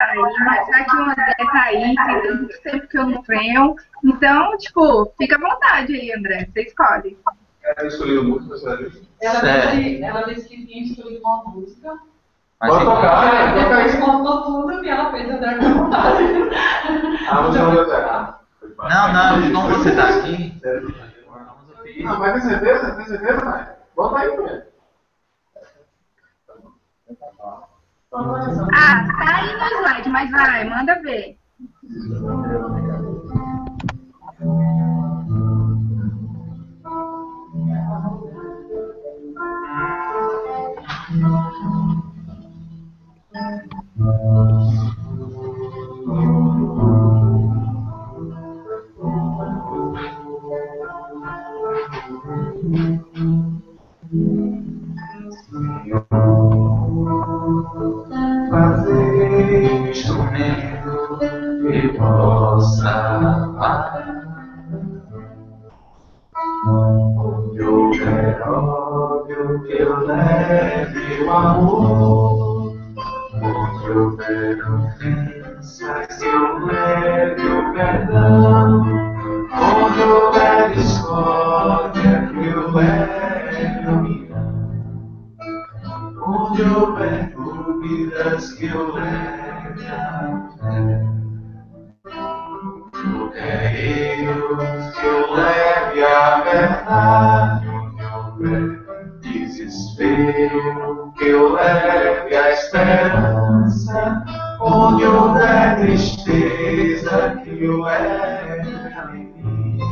aí, mas já que o André tá aí, tem tanto tempo que eu não venho. Então, tipo, fica à vontade aí, André. Você escolhe. Ela escolheu música, sabe? Ela disse que tinha escolhido uma música. Pode tocar, Depois contou tudo e ela fez André com vontade. Ah, você não deu certo. Não, como você tá aqui, vamos ouvir. Ah, mas tem certeza? Tem certeza, pai? Bota aí, velho. Ah, tá aí no slide, mas vai, manda ver. Fazer instrumento que possa amar. Onde houver ódio que eu leve o amor. Onde houver ofensas que eu leve o perdão. Onde houver discórdia que eu leve a união. Onde houver dúvidas que eu leve a fé. Guerreiros que eu leve a verdade. Onde houver desespero que eu leve a esperança. Onde houver tristeza que eu leve a alegria.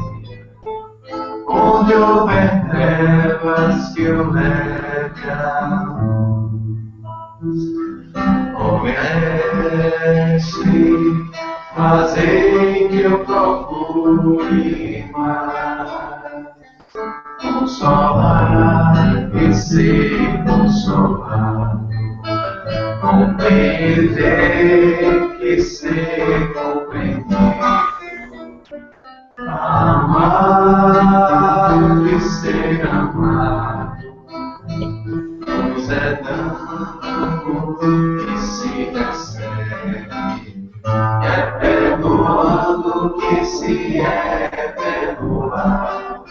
Onde houver trevas que eu leve a luz. Ó Mestre, fazei que eu procure mais consolar e ser consolado, compreender que ser compreendido, amar e ser amado, nos é dando que se recebe. É perdoando que se é perdoado.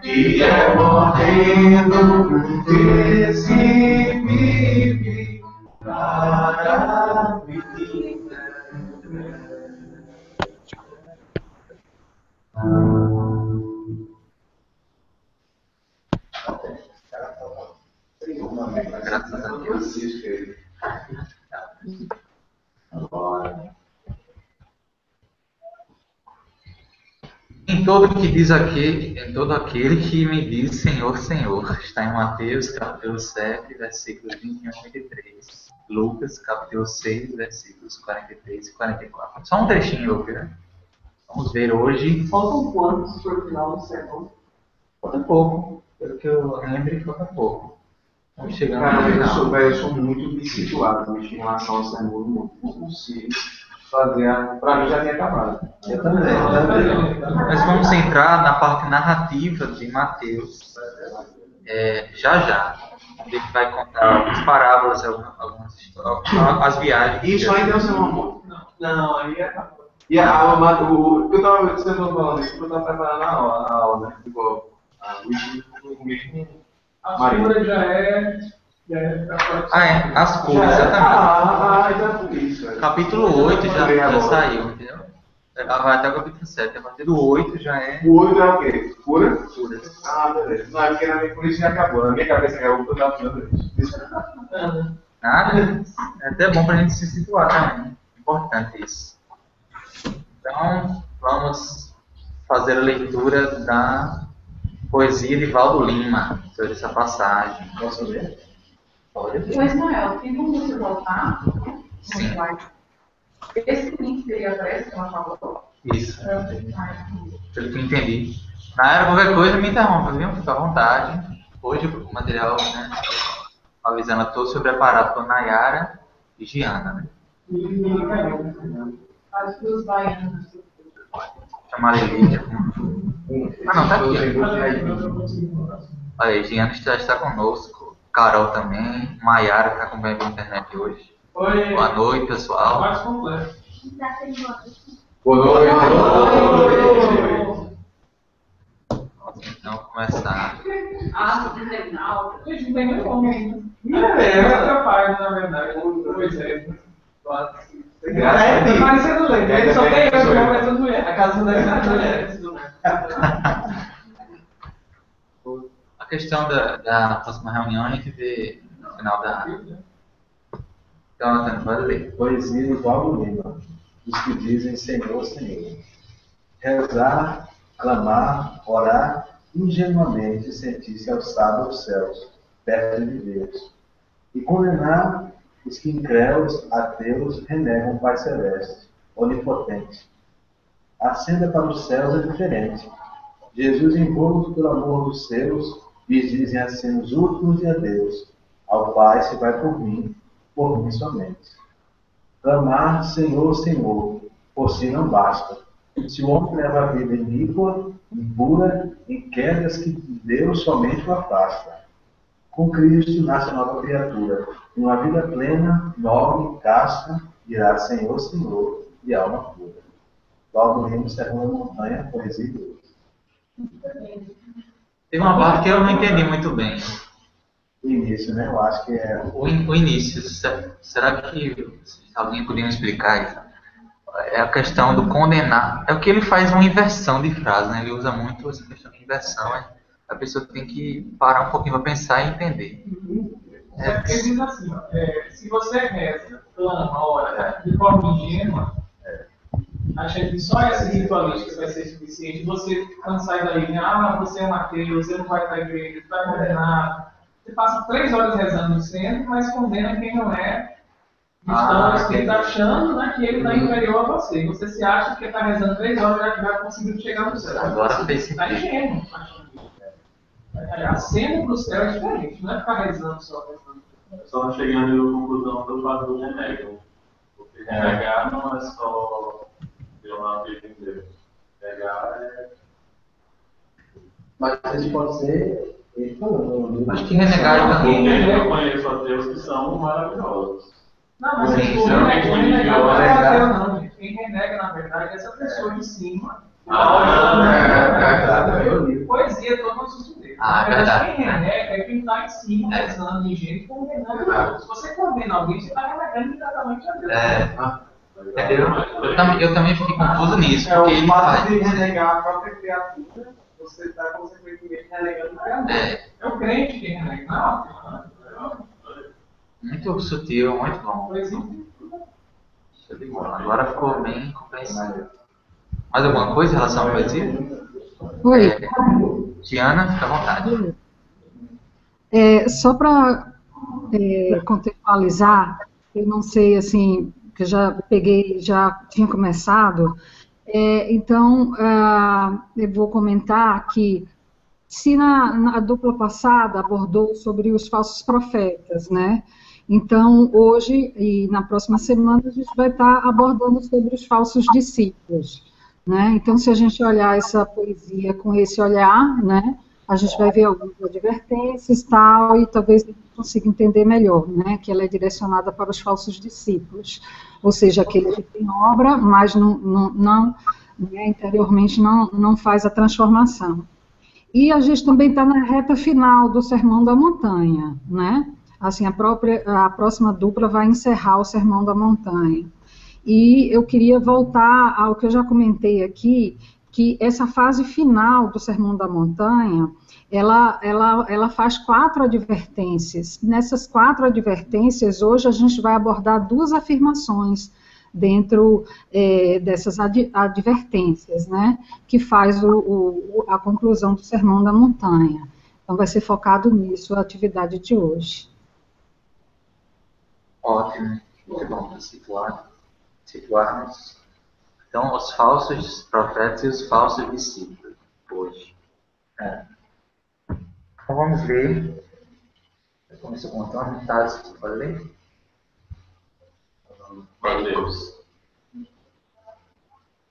E é morrendo que se vive para viver. Graças a Deus. Agora. Em todo aquele que me diz Senhor, Senhor, está em Mateus capítulo 7, versículos 21 e 23. Lucas capítulo 6, versículos 43 e 44. Só um trechinho, né? Vamos ver hoje. Faltam quantos por final do sermão? Falta pouco. Pelo que eu lembro, falta pouco. Estamos chegando Cara, no final. eu sou muito situado em relação ao sermão, não consigo fazer. Pra mim já tinha acabado. Eu também. Mas vamos entrar na parte narrativa de Mateus. Já. Ele vai contar algumas parábolas, algumas histórias, as viagens. Isso ainda é o sermão? Não, aí é. E o que eu estava falando isso, eu estava preparando a aula, né? Tipo, A cura já é. As curas, exatamente. Já foi isso. Capítulo 8 já saiu, entendeu? Vai até o capítulo 7. A partir do 8 já é. O 8 é o quê? Cura? Curas. Ah, beleza. Não, é porque na minha polícia já acabou. Na minha cabeça acabou, eu estava falando isso. Nada. É até bom pra gente se situar também. Importante isso. Então, vamos fazer a leitura da poesia de Valdo Lima sobre essa passagem. Posso ler? Pode ver. O Ismael, tem como você voltar? Sim. Esse link seria aparece que ela falou? Isso. Pelo que eu entendi. Na era qualquer coisa, me interrompa, viu? Fica à vontade. Hoje o material, né? Avisando a todos sobre a parábola Nayara e Giana, né? As duas baianas. Chamar a Lídia. Ah, não, tá aqui. Olha aí, Giana já está conosco. Carol também. Maiara está acompanhando a internet hoje. Oi. Boa noite, pessoal. Mais completo. Boa noite. Então, começar. Gente, não tem nem como ainda. É capaz, na verdade. Pois é. Tá parecendo leite. Só tem eu que vou conversando mulher. A casa não deve ser mulher. A questão da próxima reunião a gente vê no final da. Então, Antônio, pode ler. Poesia do Valdo Lima, os que dizem Senhor, Senhor. Rezar, clamar, orar, ingenuamente sentir-se alçado aos céus, perto de Deus. E condenar os que incrédulos, ateus, renegam o Pai Celeste, onipotente. A senda para os céus é diferente. Jesus envolto pelo amor dos seus, lhes dizem assim os últimos de adeus. Ao Pai se vai por mim somente. Clamar, Senhor, Senhor, por si não basta. Se o homem leva a vida iníqua, impura, em quedas que Deus somente o afasta. Com Cristo nasce nova criatura, uma vida plena, nobre, casta, dirá Senhor, Senhor, e alma pura. Valdo Lima, Serrão da Montanha, Poesia 2. Tem uma parte que eu não entendi muito bem. O início, né? Eu acho que é. O início, será que alguém podia me explicar isso? É a questão do condenar. É o que ele faz uma inversão de frase, né? Ele usa muito essa questão de inversão. A pessoa tem que parar um pouquinho para pensar e entender. Ele diz assim, se você reza, clama, ora, de forma ingênua, achando que só esse ritualístico vai ser suficiente, você não sai daí, você é um ateu, você não vai para a igreja, você está condenado. Você passa 3 horas rezando no centro, mas condena quem não é cristão, que está achando, né, que ele está inferior a você. E você se acha que está rezando 3 horas já vai conseguir chegar no céu. Agora fez sentido. Está ingênuo. A cena para o céu é diferente, não é ficar rezando só rezando. Só chegando à conclusão do fato do renego. Porque renegar não é só ter uma vida em Deus. Renegar é. Mas isso pode ser. Ele falando. Acho que renegar também. Eu conheço ateus que são maravilhosos. Não, mas Sim, o renegar não é ateu, não, gente. Quem renega, na verdade, é essa pessoa de cima. Poesia todo mundo sujeito. Verdade. Quem renega é quem está em cima, rezando em gente, condenando a Deus. Se você condena alguém, você está renegando diretamente a Deus. Entendeu? Eu também fiquei confuso nisso. É Porque o ele fato faz. de renegar a própria criatura, você está consequentemente renegando o Criador. É o crente que renega, não. Muito sutil, muito bom. Poesia. Show de bola. Agora ficou bem compreensível. Mais alguma coisa em relação à poesia? Oi. Tiana, fica à vontade. Só para contextualizar, eu não sei, assim, que eu já peguei, já tinha começado, então eu vou comentar que se na dupla passada abordou sobre os falsos profetas, né? Então, hoje e na próxima semana a gente vai estar abordando sobre os falsos discípulos, né? Então, se a gente olhar essa poesia com esse olhar, né, a gente vai ver algumas advertências tal, e talvez a gente consiga entender melhor, né, que ela é direcionada para os falsos discípulos, ou seja, aquele que tem obra, mas interiormente não faz a transformação. E a gente também está na reta final do Sermão da Montanha, né? Assim, a próxima dupla vai encerrar o Sermão da Montanha. E eu queria voltar ao que eu já comentei aqui, que essa fase final do Sermão da Montanha, ela faz 4 advertências. Nessas 4 advertências, hoje a gente vai abordar 2 afirmações dentro dessas advertências, né, que faz a conclusão do Sermão da Montanha. Então, vai ser focado nisso a atividade de hoje. Ótimo, muito bom para situarmos. Então, os falsos profetas e os falsos discípulos, hoje. Então, vamos ler. Eu começo com o Antônio, tá? Você pode ler? Mateus.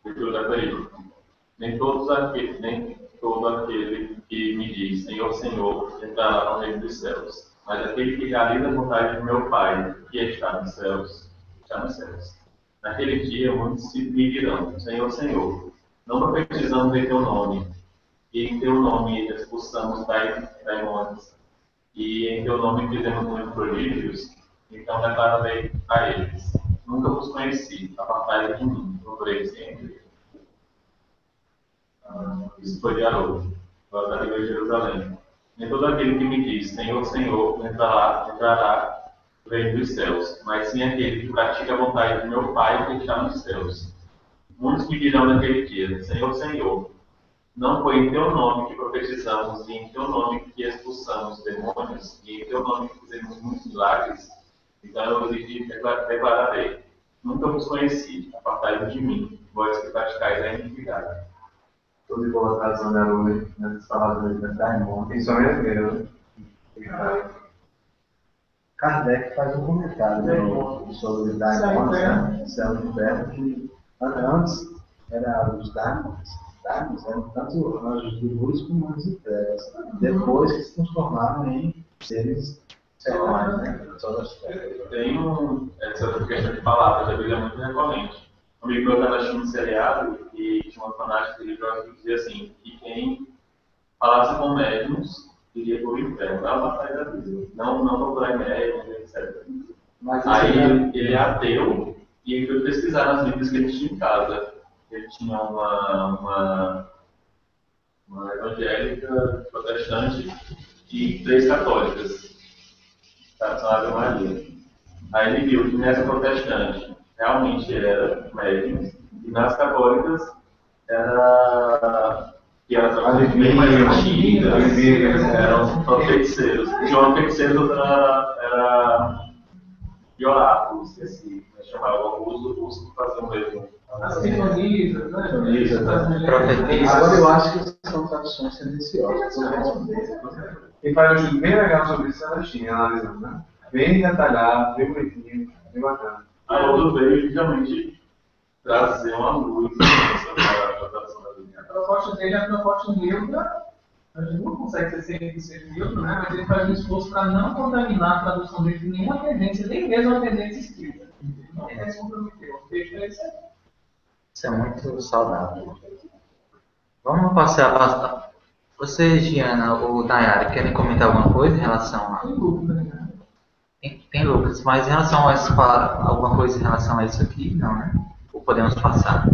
Leitura daí. Nem todo aquele que me diz Senhor, Senhor entrará no reino dos céus, mas aquele que realiza a vontade do meu Pai, que está nos céus, está nos céus. Naquele dia, muitos me dirão, Senhor, Senhor, não profetizamos em teu nome, e em teu nome expulsamos daimônios, e em teu nome fizemos muitos prodígios, então declararei a eles, nunca vos conheci, apartai-vos de mim, procurei sempre. Isso foi de Haroldo, da Igreja de Jerusalém. Nem todo aquele que me diz, Senhor, Senhor, entrará no reino dos céus, mas sim aquele que pratica a vontade do meu Pai que está nos céus. Muitos me dirão naquele dia, Senhor, Senhor, não foi em teu nome que profetizamos, e em teu nome que expulsamos demônios, e em teu nome que fizemos muitos milagres? Então eu lhes declararei, nunca vos conheci, apartai-vos de mim, vós que praticais a iniquidade. Toda colocação da luz nessas palavras da daimônia. Isso é mesmo. Kardec faz um comentário sobre daimônios, né? Céu e inferno, que antes eram os daimônios. Daimônios eram tanto anjos de luz como anjos de trevas. Depois que se transformaram em seres celestiais, né? Tem essa questão de palavras, a Bíblia é muito recorrente. Um amigo meu estava assistindo um seriado e tinha uma fanática religiosa que dizia assim, que quem falasse com médiums iria para o inferno, para a batalha da vida. Não procurar médiums, etc. Mas aí ele é ateu e ele foi pesquisar nas Bíblias que ele tinha em casa. Ele tinha uma evangélica protestante e 3 católicas. São Ave Maria. Aí ele viu que nessa protestante realmente era médium, e nas católicas era que eram bem mais antigas, eram feiticeiros. Tinha uma feiticeira, outra era de oráculo, esqueci, chamava os que faziam mesmo. As sintonias, né? Agora eu acho que são traduções tendenciosas. Quem faz um estudo bem legal sobre isso é a China, analisando, né? Bem detalhado, bem bonitinho, bem bacana. Aí eu veio realmente trazer uma luz sobre a tradução da Bíblia. A proposta dele é a proposta neutra. A gente não consegue ser 100% neutro, né? Mas ele faz um esforço para não contaminar a tradução dele de nenhuma tendência, nem mesmo a tendência escrita. Não quer se comprometer. O texto é esse aí. Isso é muito saudável. Vamos passar a... Você, Giana ou Nayara, querem comentar alguma coisa em relação a... Sem dúvida, né? Tem Lucas, mas em relação a isso, falar alguma coisa em relação a isso aqui? Não, né? Ou podemos passar?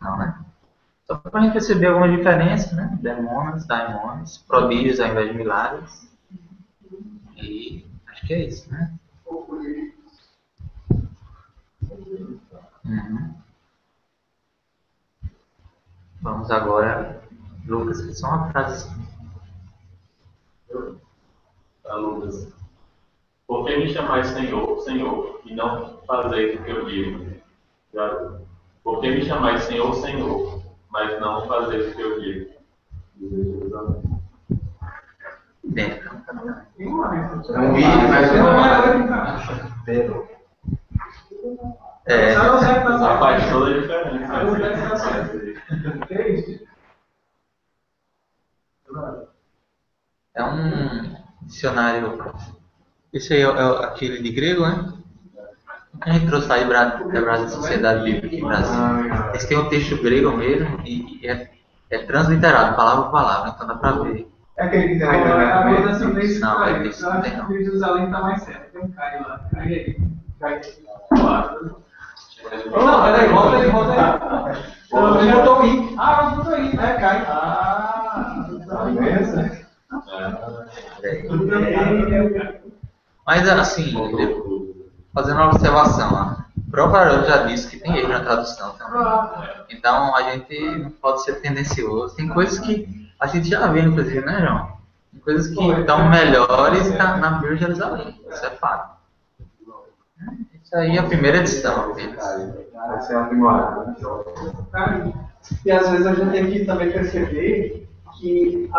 Não, né? Só para a gente perceber alguma diferença, né? Daimônios, prodígios ao invés de milagres. E acho que é isso, né? Uhum. Vamos agora, Lucas, que só uma frase. Lucas. Por que me chamais Senhor, Senhor, e não fazeis o que eu digo? Por que me chamais Senhor, Senhor, mas não fazeis o que eu digo? Tem uma vez. É um vídeo, mas A paixão é diferente. É um dicionário. Esse aí é aquele de grego, né? A gente trouxe aí da Sociedade Bíblica do Brasil. Esse tem um texto grego mesmo e é transliterado, palavra por palavra, então dá pra ver. é aquele que tem na internet também? Dessa vez, Não, eu é acho isso, não tem que não. o Jerusalém está mais certo. Tem um Caio lá. Caio aí. Caio. Não, peraí, volta aí. Ele botou o i. Mas botou aí, né, Caio? Mas assim, fazendo uma observação, o próprio Haroldo já disse que tem erro na tradução também. Então a gente não pode ser tendencioso. Tem coisas que a gente já vê, inclusive, né, João? Tem coisas que estão melhores na Bíblia de Jerusalém. Isso é fato. Isso aí é a primeira edição apenas. Essa é a primeira. E às vezes a gente tem que também perceber que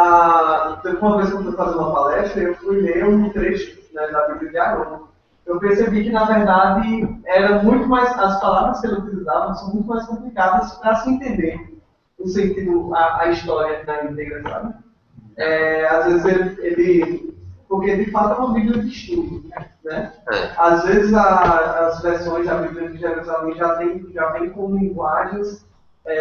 teve uma vez que eu fui fazer uma palestra, eu fui ler um trecho, né, da Bíblia de Haroldo. Eu percebi que, na verdade, era muito mais, as palavras que ele utilizava são muito mais complicadas para se entender o sentido, a história da íntegra, sabe? Às vezes ele Porque de fato é uma Bíblia de estudo, né? É. Às vezes as versões da Bíblia de Jerusalém já vem com linguagens,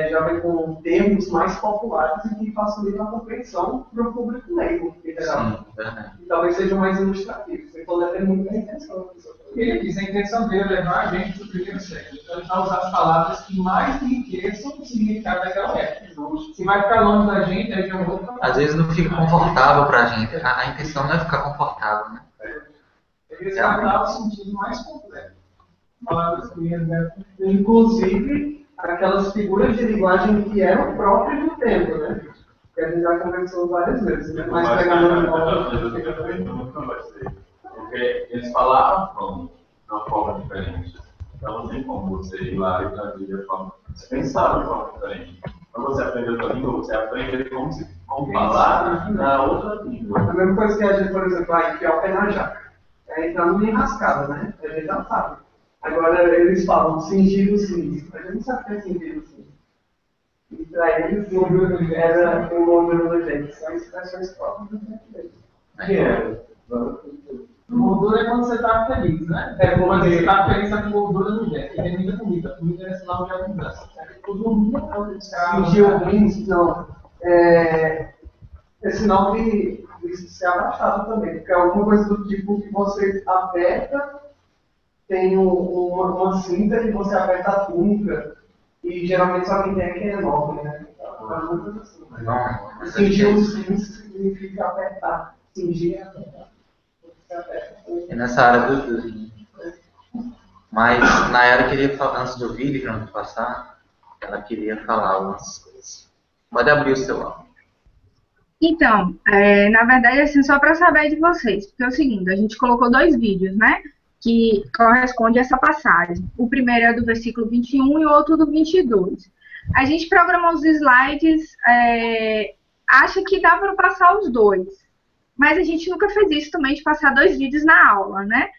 já vem com termos mais populares e que facilitam a compreensão para o público leigo, em geral. Sim, verdade. E talvez sejam mais ilustrativos. Então depende muito da intenção da pessoa. Ele diz, a intenção dele é levar a gente para o primeiro século. Então ele vai usar as palavras que mais enriqueçam o significado daquela época. Se vai ficar longe da gente, aí já vou falar. Às vezes não fica confortável pra gente. A intenção não é ficar confortável, né? Ele resgatar o sentido mais completo. Palavras que ele Inclusive, aquelas figuras de linguagem que eram próprias do tempo, né? Que a gente já conversou várias vezes, né? Mas pegando de volta. Porque eles falavam de uma forma diferente. Então não tem como você ir lá e traduzir de forma. Você pensava de forma diferente. Quando você aprende outra língua, você aprende como falar na outra língua. A mesma coisa que a gente, por exemplo, vai enfiar o pé na jaca. É entrar numa enrascada, né? A gente já sabe. Agora eles falam cingir os cintos. A gente não sabe o que é cingir os cintos. E para eles era o número do jeito. São expressões próprias do tempo deles. Que é? Gordura é quando você está feliz, né? É Quando você porque está feliz, está com gordura no jeito. E tem muita comida. Comida é sinal de abundância. Todo mundo cingir o rins, não. É sinal de ser abaixado também. Porque é alguma coisa do tipo que você aperta, tem uma cinta e você aperta a túnica. E geralmente só quem tem aqui é enorme, né? Alguma coisa assim. Não, Cingir os rins significa apertar. Cingir é apertar. é nessa área do. Mas Nayara queria falar, antes do vídeo, para não passar, ela queria falar algumas coisas. Pode abrir o seu áudio. Então, na verdade, assim, só para saber de vocês, porque é o seguinte, a gente colocou 2 vídeos, né, que correspondem a essa passagem. O primeiro é do versículo 21 e o outro do 22. A gente programou os slides, acha que dá para passar os 2, mas a gente nunca fez isso também, de passar 2 vídeos na aula, né?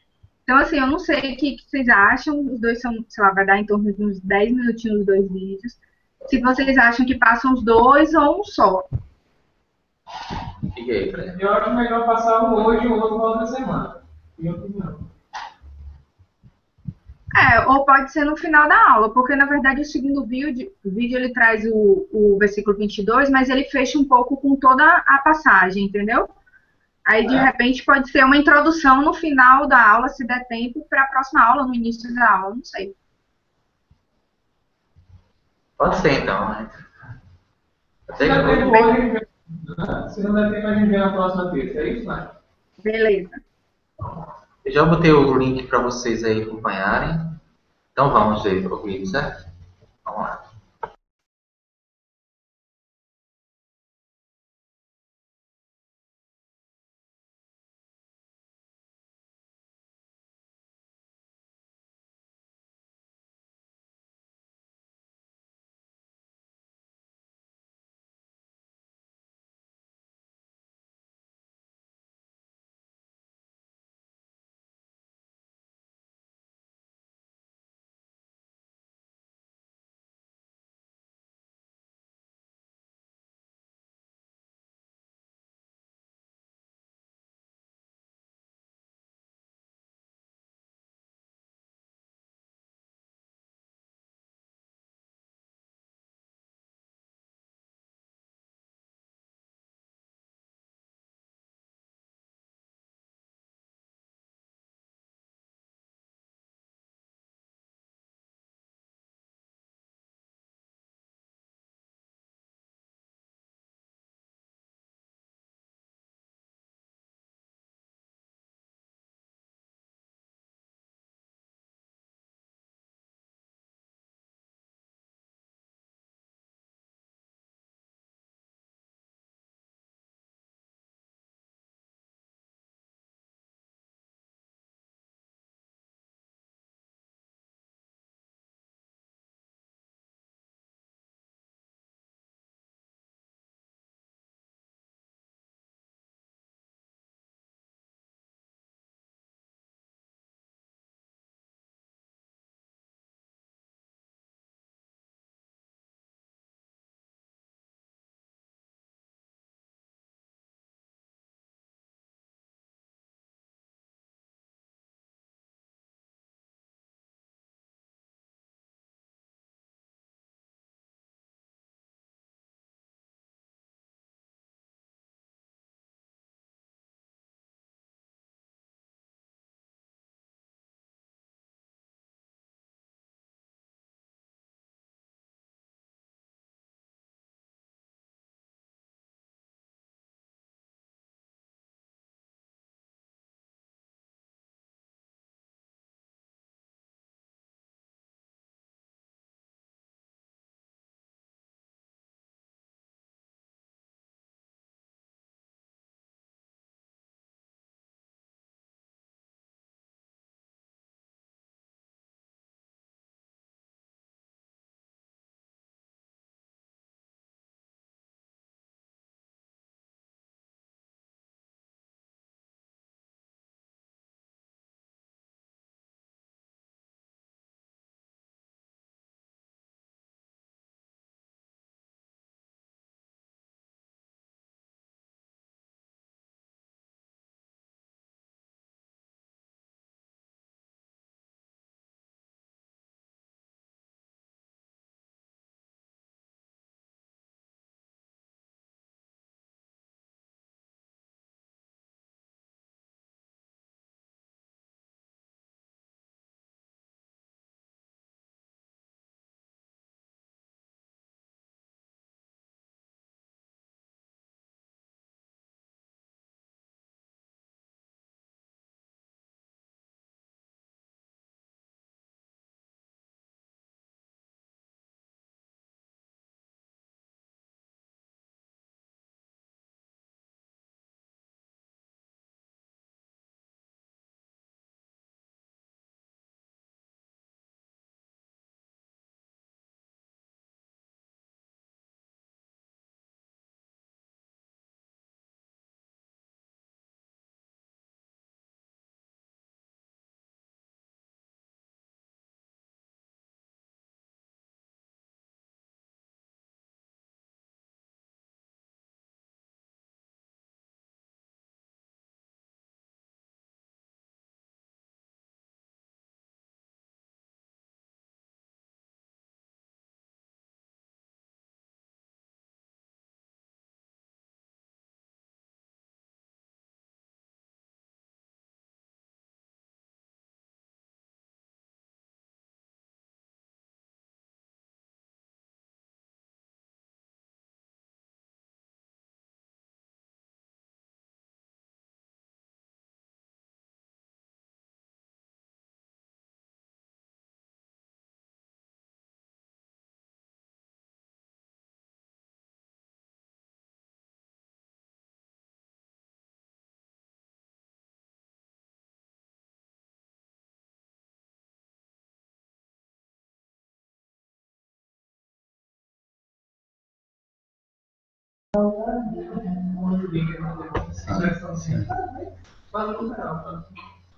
Então, assim, eu não sei o que vocês acham, os 2 são, sei lá, vai dar em torno de uns 10 minutinhos os 2 vídeos. Se vocês acham que passam os 2 ou um só. Fica aí, Fred. Eu acho melhor passar um hoje e o outro na outra semana. Minha opinião. Ou pode ser no final da aula, porque na verdade o segundo vídeo ele traz o versículo 22, mas ele fecha um pouco com toda a passagem, entendeu? Aí de repente pode ser uma introdução no final da aula, se der tempo, para a próxima aula, no início da aula, não sei. Pode ser então, né? Se não der tempo hoje, né? Se não der tempo, a gente vê na próxima terça. É isso, né? Beleza. Eu já botei o link para vocês aí acompanharem. Então vamos ver o vídeo, certo? Vamos lá.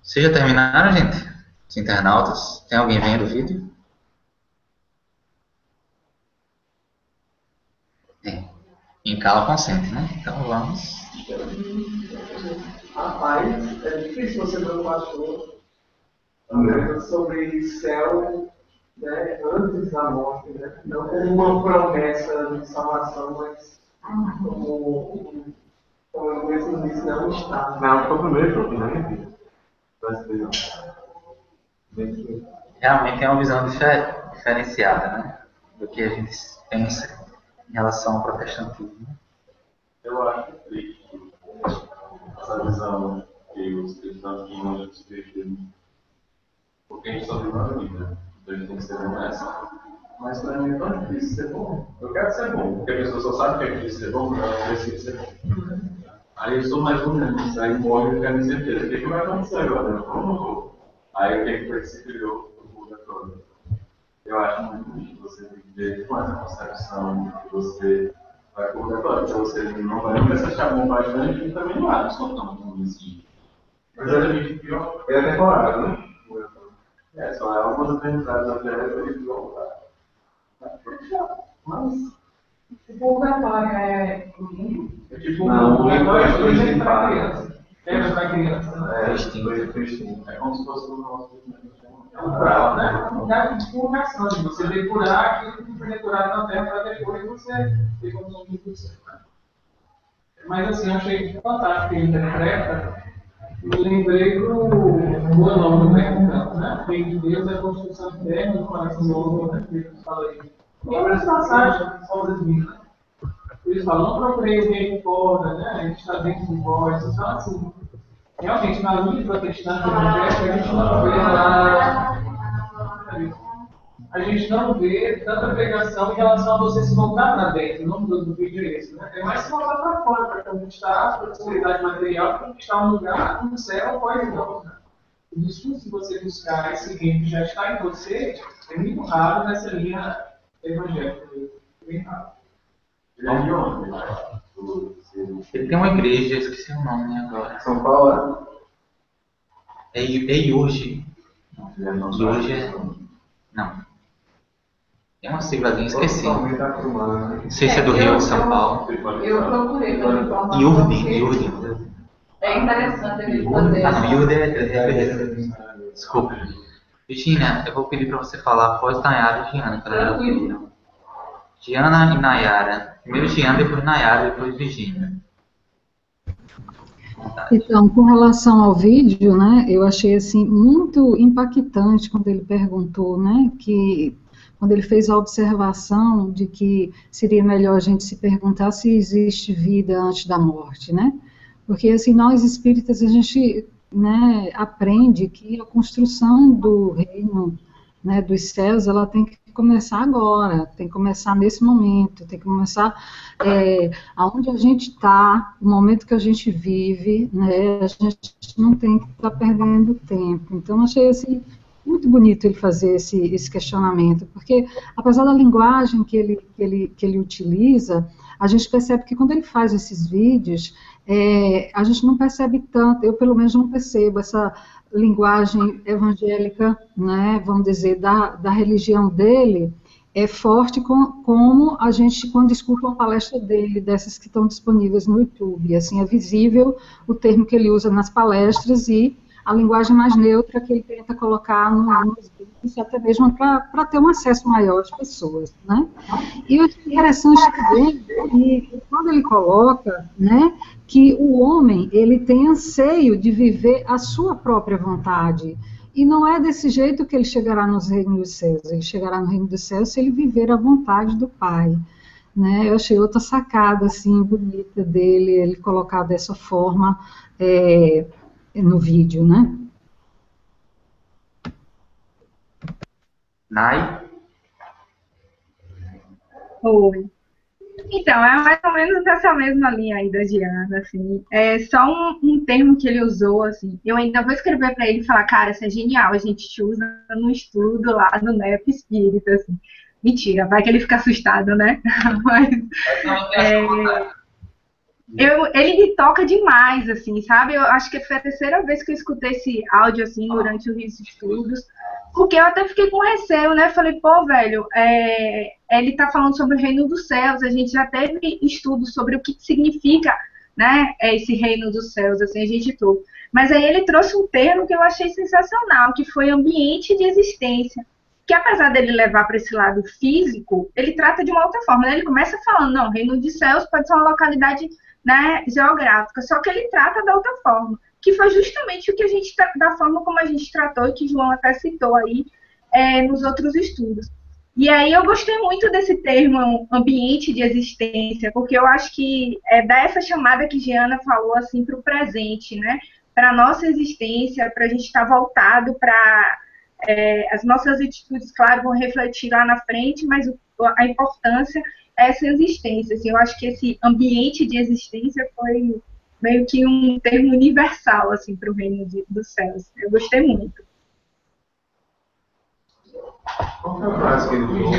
Vocês já terminaram, gente? Os internautas? Tem alguém vendo o vídeo? Tem. Em cala consente, né? Então vamos. Rapaz, é difícil você ver um pastor sobre céu, né, antes da morte, né? Não como uma promessa de salvação, mas como eu mesmo disse, não está. Não, foi o primeiro, né? Realmente é uma visão diferenciada, né? Do que a gente pensa em relação ao protestantismo. Eu acho triste essa visão que os cristãos tinham do espiritismo. Porque a gente só vive uma vida, então a gente tem que ser honesta. Mas para mim é tão difícil ser bom. Eu quero ser bom, porque a pessoa só sabe que é difícil ser bom, mas ela precisa ser bom. Aí eu sou mais ou menos, aí morre e fica minha certeza. O que vai acontecer agora? Eu não vou. Aí o que foi que se criou o purgatório? Eu acho muito difícil você viver com essa concepção que você vai para o purgatório. Então você não vai nem se achar bom bastante e também não acha só tão ruim assim. Mas a gente pior. É a temporada, né? É, só é algumas oportunidades até eles voltar. Mas O purgatório é ruim? é tipo Não, um purgatório é purgatório coisa para de criança. É para criança, né? é como se fosse o nosso. É um grau, né? Um grau de purgação, de você depurar aquilo que foi depurado na terra para depois você ter como do céu. Mas assim, eu achei fantástico que ele interpreta. Eu lembrei do nome do Mercado, né? Reino de Deus é a construção interna do coração do homem, né? Que ele fala aí. E outras passagens são das minhas. Eles falam, não procurei o reino fora, né? A gente está dentro de vós. Então, assim, realmente, na linha protestante evangélica, a gente não vê tanta pregação em relação a você se voltar para dentro. O nome do vídeo é esse, né? É mais se voltar para fora, para conquistar a prosperidade material, para conquistar um lugar no céu após nós. Né? O discurso de você buscar esse reino que já está em você é muito raro nessa linha evangélica. Bem raro. Ele é de onde? Ele tem uma igreja, eu esqueci o nome agora. São Paulo, É Iurge. Iurge é. Não. Tem uma siglazinha, esqueci. totalmente acostumado, né? Não sei se é do Rio ou de São Paulo. Eu procurei pela informação. Iurde. É interessante a gente fazer. Ah, não, Iurde é. Desculpa. Virginia, eu vou pedir para você falar após Nayara e Giana, que ela pediram. Giana e Nayara. Primeiro Giana, depois Nayara, depois Virginia. Então, com relação ao vídeo, né, eu achei assim muito impactante quando ele perguntou, né, que quando ele fez a observação de que seria melhor a gente se perguntar se existe vida antes da morte, né? Porque assim, nós espíritas a gente, né, aprende que a construção do reino, né, dos céus, ela tem que começar agora, tem que começar nesse momento, tem que começar aonde a gente está, no momento que a gente vive, né, a gente não tem que estar perdendo tempo. Então, achei assim, muito bonito ele fazer esse questionamento, porque apesar da linguagem que ele utiliza, a gente percebe que quando ele faz esses vídeos, a gente não percebe tanto, eu pelo menos não percebo essa linguagem evangélica, né, vamos dizer, da religião dele, é forte como a gente, quando escuta uma palestra dele, dessas que estão disponíveis no YouTube, assim, é visível o termo que ele usa nas palestras e a linguagem mais neutra que ele tenta colocar nos vídeos, até mesmo para ter um acesso maior às pessoas, né? E eu acho interessante também que quando ele coloca, né, que o homem, ele tem anseio de viver a sua própria vontade, e não é desse jeito que ele chegará nos reinos dos céus, ele chegará no reino dos céus se ele viver a vontade do Pai, né? Eu achei outra sacada, assim, bonita dele, ele colocar dessa forma, no vídeo, né? Nai? Oi. Então, é mais ou menos essa mesma linha aí da Diana, assim. É só um termo que ele usou, assim. Eu ainda vou escrever para ele e falar, cara, isso é genial, a gente te usa no estudo lá do NEP Espírita, assim. Mentira, vai que ele fica assustado, né? Mas, Ele me toca demais, assim, sabe? Eu acho que foi a terceira vez que eu escutei esse áudio, assim, durante os estudos, porque eu até fiquei com receio, né? Falei, pô, velho, ele tá falando sobre o reino dos céus, a gente já teve estudos sobre o que significa, né, esse reino dos céus, assim, a gente trouxe. Mas aí ele trouxe um termo que eu achei sensacional, que foi ambiente de existência, que apesar dele levar para esse lado físico, ele trata de uma outra forma, né? Ele começa falando, não, reino dos céus pode ser uma localidade, né, geográfica, só que ele trata da outra forma, que foi justamente o que a gente, da forma como a gente tratou, e que João até citou aí nos outros estudos. E aí eu gostei muito desse termo ambiente de existência, porque eu acho que dá essa chamada que Giana falou assim para o presente, né? Para a nossa existência, para a gente estar voltado para as nossas atitudes, claro, vão refletir lá na frente, mas a importância é essa existência. Assim, eu acho que esse ambiente de existência foi meio que um termo universal assim, para o reino dos céus. Eu gostei muito. Qual foi a frase que ele usou?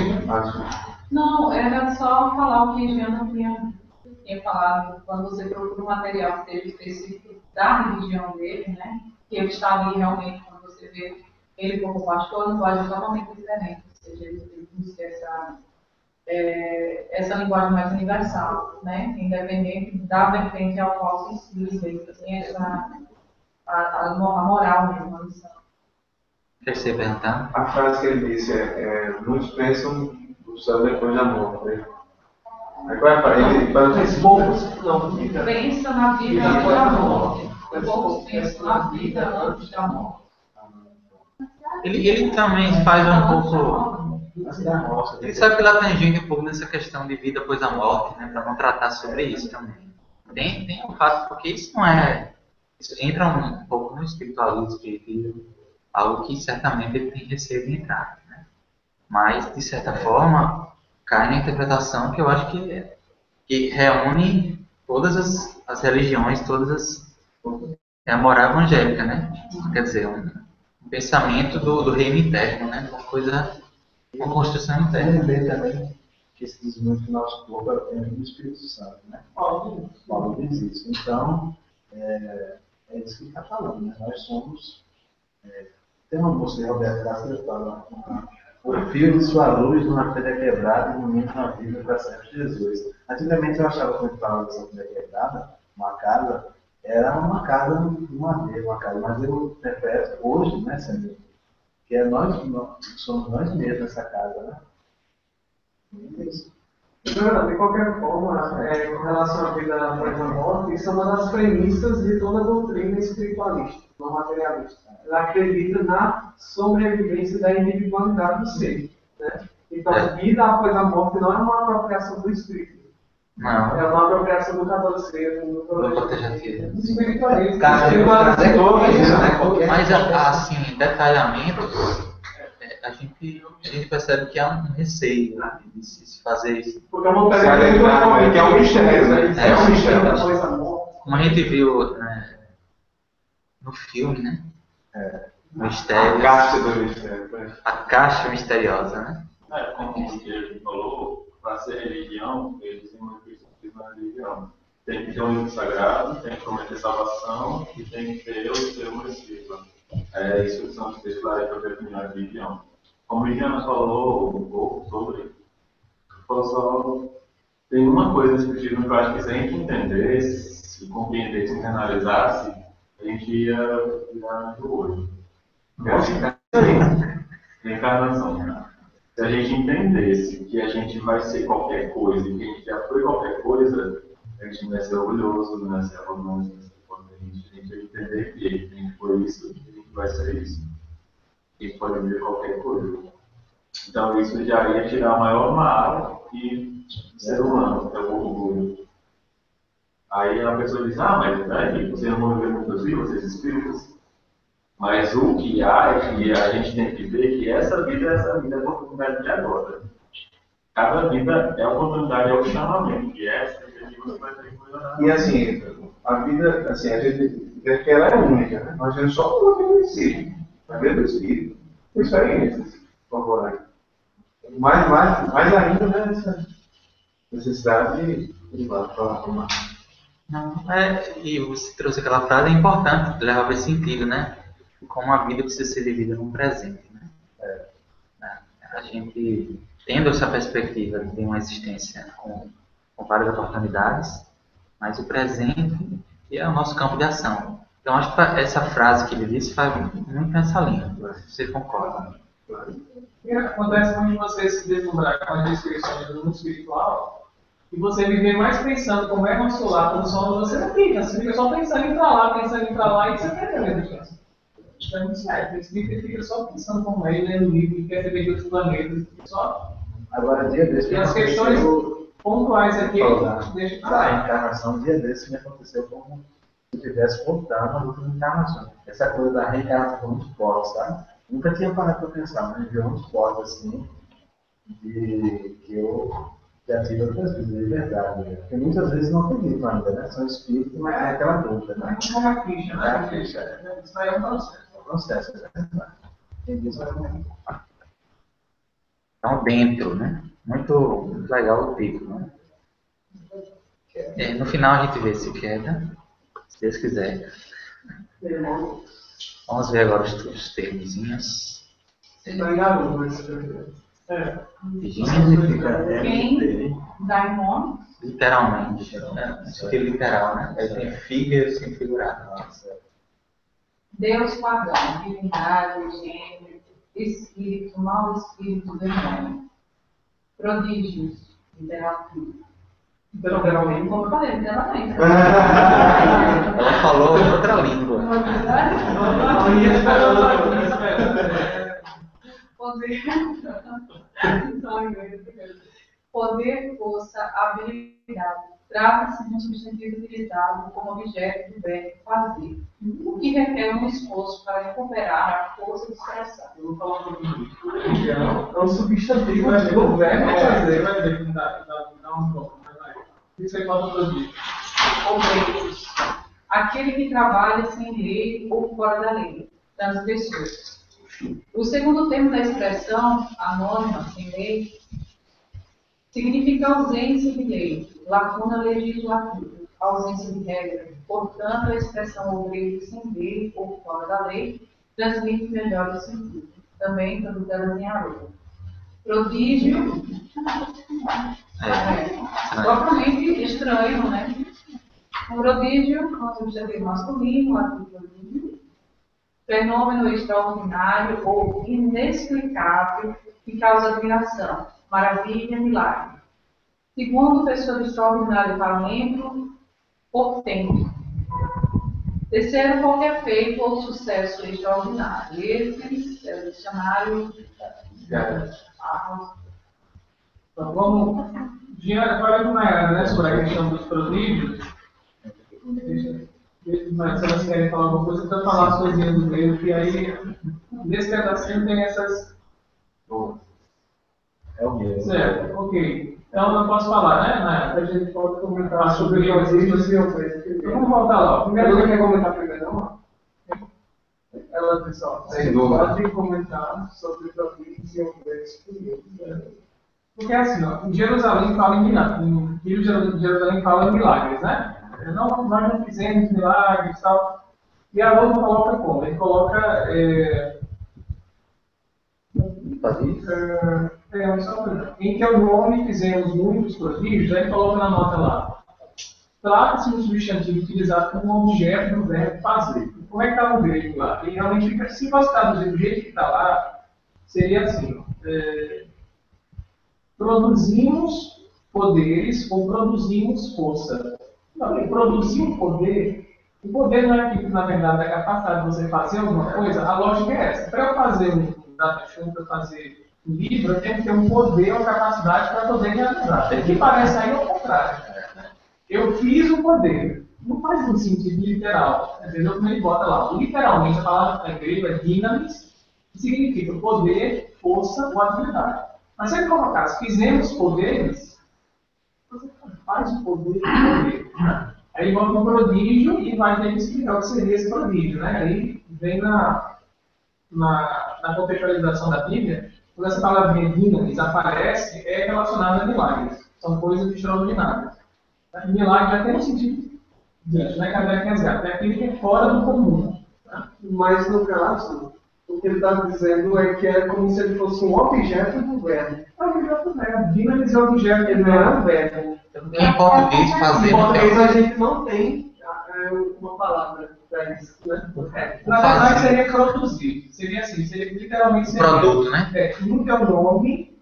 Não, era só falar o que a Giana tinha falado, quando você procura um material que seja específico da religião dele, né? Que ele está ali realmente, quando você vê ele como pastor, a linguagem é totalmente diferente. Ou seja, ele busca essa linguagem mais universal, né? Independente da vertente ao qual se inscreve, tem a moral mesmo, a missão. Quer se perguntar? A frase que ele disse muitos pensam no céu depois da morte. Né? Aí qual é a frase? Ele faz Poucos não pensa na vida antes da morte. Poucos pensam na vida antes da morte. Ele também faz um pouco. Ele sabe pela tangente um pouco nessa questão de vida após a morte, né? Para não tratar sobre isso também. Tem um fato, porque isso não é. Isso entra um pouco no espiritualismo, algo que certamente ele tem receio de entrar. Né? Mas, de certa forma, cai na interpretação que eu acho que reúne todas as religiões, a moral evangélica, né? Quer dizer, um pensamento do reino interno, né? Uma construção interna. Também que se diz muito que nosso corpo é o templo do Espírito Santo, né? Paulo diz isso. Então, é isso que ele está falando, né? Nós somos. Tem uma música de Roberto Castro que fala: o fio de sua luz numa telha quebrada ilumina uma vida para sempre Jesus. Antigamente eu achava que quando falava dessa telha quebrada, uma casa, era uma casa de madeira, mas eu interpreto hoje, né, Senhor, que somos nós mesmos nessa casa, né? É isso. De qualquer forma, com relação à vida após a morte, isso é uma das premissas de toda a doutrina espiritualista, não materialista. Ela acredita na sobrevivência da individualidade do ser. Né? Então, a vida após a morte não é uma apropriação do espírito. Não. É uma apropriação do catolicismo, do espiritualismo. Mas, assim, detalhamentos, a gente percebe que há um receio, né, de se fazer isso. Porque é uma pergunta que é um mistério, né? É um mistério. Como a gente viu no filme, né? Mistério. A caixa do mistério. A caixa misteriosa, né? Como o Diego falou, para ser religião, eles têm uma perspectiva na religião. Tem que ter um livro sagrado, tem que prometer salvação e tem que ter o seu município. É isso que são os textos para definir a religião. Como a Giana falou um pouco sobre, só tem uma coisa nesse sentido que eu acho que se a gente entendesse, compreendesse, internalizasse, a gente ia virar do hoje. Reencarnação. Se a gente entendesse que a gente vai ser qualquer coisa e que a gente já foi qualquer coisa, a gente não vai ser orgulhoso, não vai ser arrogante, não vai ser potente. A gente vai entender que a gente foi isso, a gente vai ser isso. E pode vir qualquer coisa. Então isso já ia tirar a maior mal que o ser humano, que é o orgulho. Aí a pessoa diz, mas peraí, você não vão viver muitas vidas, esses espíritos? Mas o que há é que a gente tem que ver que essa vida é a oportunidade de agora. Cada vida é a oportunidade, é o chamamento, que é essa que você vai ter que melhorar. E assim, a vida, assim, a gente vê que ela é única, né? Nós temos só uma vida em si, a vida do Espírito, com experiências corporais. Mais ainda, né, essa necessidade de ir lá para arrumar. Não, e você trouxe aquela frase, é importante, leva esse sentido, né? Como a vida precisa ser vivida no presente, né? A gente, tendo essa perspectiva de uma existência com várias oportunidades, mas o presente é o nosso campo de ação. Então, acho que essa frase que ele disse faz muito nessa linha. Você concorda? E acontece muito de você se deslumbrar com as descrições do mundo espiritual e você viver mais pensando como é nosso lar, como sono, você não fica, você fica só pensando em ir pra lá, e você quer ter medo disso. Isso é muito certo. Esse livro fica só pensando como é, lendo livro, quer saber de outros planetas, só. Agora, dia desse, E as questões pontuais aqui, deixa eu a falar. reencarnação, um dia desse me aconteceu como se eu estivesse voltando a outra encarnação. Essa coisa da reencarnação foi muito forte, sabe? Nunca tinha parado para pensar, mas me veio muito forte assim, de que eu já tive outras vidas, de verdade. Né? Porque muitas vezes não acredito ainda, né? São espíritos, mas é aquela dúvida, né? Não é uma ficha, né? É a ficha. Isso aí é um processo. É um processo, é verdade. Quem diz vai morrer. Então, dentro, né? Muito legal o título, né? No final a gente vê se queda, se Deus quiser. Vamos ver agora os termozinhos. Significa Quem? Daimon. Literalmente. Isso que é literal, né? Aí tem figure e sem figurado. Deus pagão, divindade, gênero, espírito, mau espírito, demônio. Prodígios, literatura. Literalmente. Como eu falei, literalmente. Ela falou em outra língua. Poder, força, habilidade. Trata-se de um substantivo utilizado como objeto do verbo fazer, o que requer um esforço para recuperar a força de expressão. Eu vou falar um pouquinho disso. É um substantivo do verbo fazer. Vai ver que dá um pouco. Isso aí fala para mim. Obreiros. Aquele que trabalha sem lei ou fora da lei. Transgressor. O segundo termo da expressão, anônima, sem lei, significa ausência de lei, lacuna legislativa, ausência de regra. Portanto, a expressão obreiro sem lei ou fora da lei transmite melhor o sentido. Também traduzida em Haroldo. Prodígio, propriamente estranho, né? Um prodígio, com substantivo masculino, atributo, fenômeno extraordinário ou inexplicável que causa admiração, maravilha, milagre. Segundo, pessoa de extraordinário talento, portento. Terceiro, qualquer feito ou sucesso extraordinário. Esse é o dicionário. Então, vamos. Diana, fala com Nayara, né, sobre a questão dos prodígios. Mas se elas querem falar alguma coisa, para falar as coisinhas do meio, que aí, nesse pedacinho, tem essas. É o mesmo. Certo, ok. Então, eu posso falar, né, Nayara? A gente pode comentar sobre o prodígio e o feito. Então, vamos voltar lá. Primeiro, você quer comentar primeiro, não? Ela disse, ó, você pode comentar sobre o prodígio e o feito. Porque assim, ó, em Jerusalém fala em milagres, em Jerusalém fala em milagres, né? Não, nós não fizemos milagres e tal. E a outra coloca como? Ele coloca. Em teu nome fizemos muitos prodígios, aí coloca na nota lá. Trata-se de um substantivo utilizado como objeto do verbo fazer. Como é que está no grego lá? Ele realmente fica, se você traduzir do jeito que está lá, seria assim: produzimos poderes ou produzimos força. Não, produzir um poder, o poder não é que, na verdade, a capacidade de você fazer alguma coisa, a lógica é essa. Para eu fazer um datashow, para fazer um livro, eu tenho que ter um poder ou capacidade para poder realizar. O que parece aí é o contrário. Eu fiz um poder. Não faz um sentido literal. Entendeu? Como ele bota lá. Literalmente, a palavra em grego é dynamis, que significa poder, força ou habilidade. Mas se ele colocasse, fizemos poderes, você faz o poder e poder. Aí ele bota um prodígio e vai ter que explicar o que seria esse prodígio. Né? Aí vem na contextualização da Bíblia, quando essa palavrinha dynamis aparece, é relacionada a milagres. São coisas extraordinárias. Milagre já tem um sentido Isso, não é Kardec resgata, é aquele que é fora do comum. Tá? Mas no caso, o que ele está dizendo é que é como se ele fosse um objeto do verbo. É o objeto do verbo. Dinamismo é objeto, ele não é um verbo. Em português, fazer Em não português é a gente não tem uma palavra para isso, né? Na verdade, seria produzir. Seria assim, seria literalmente produto, né? No teu nome,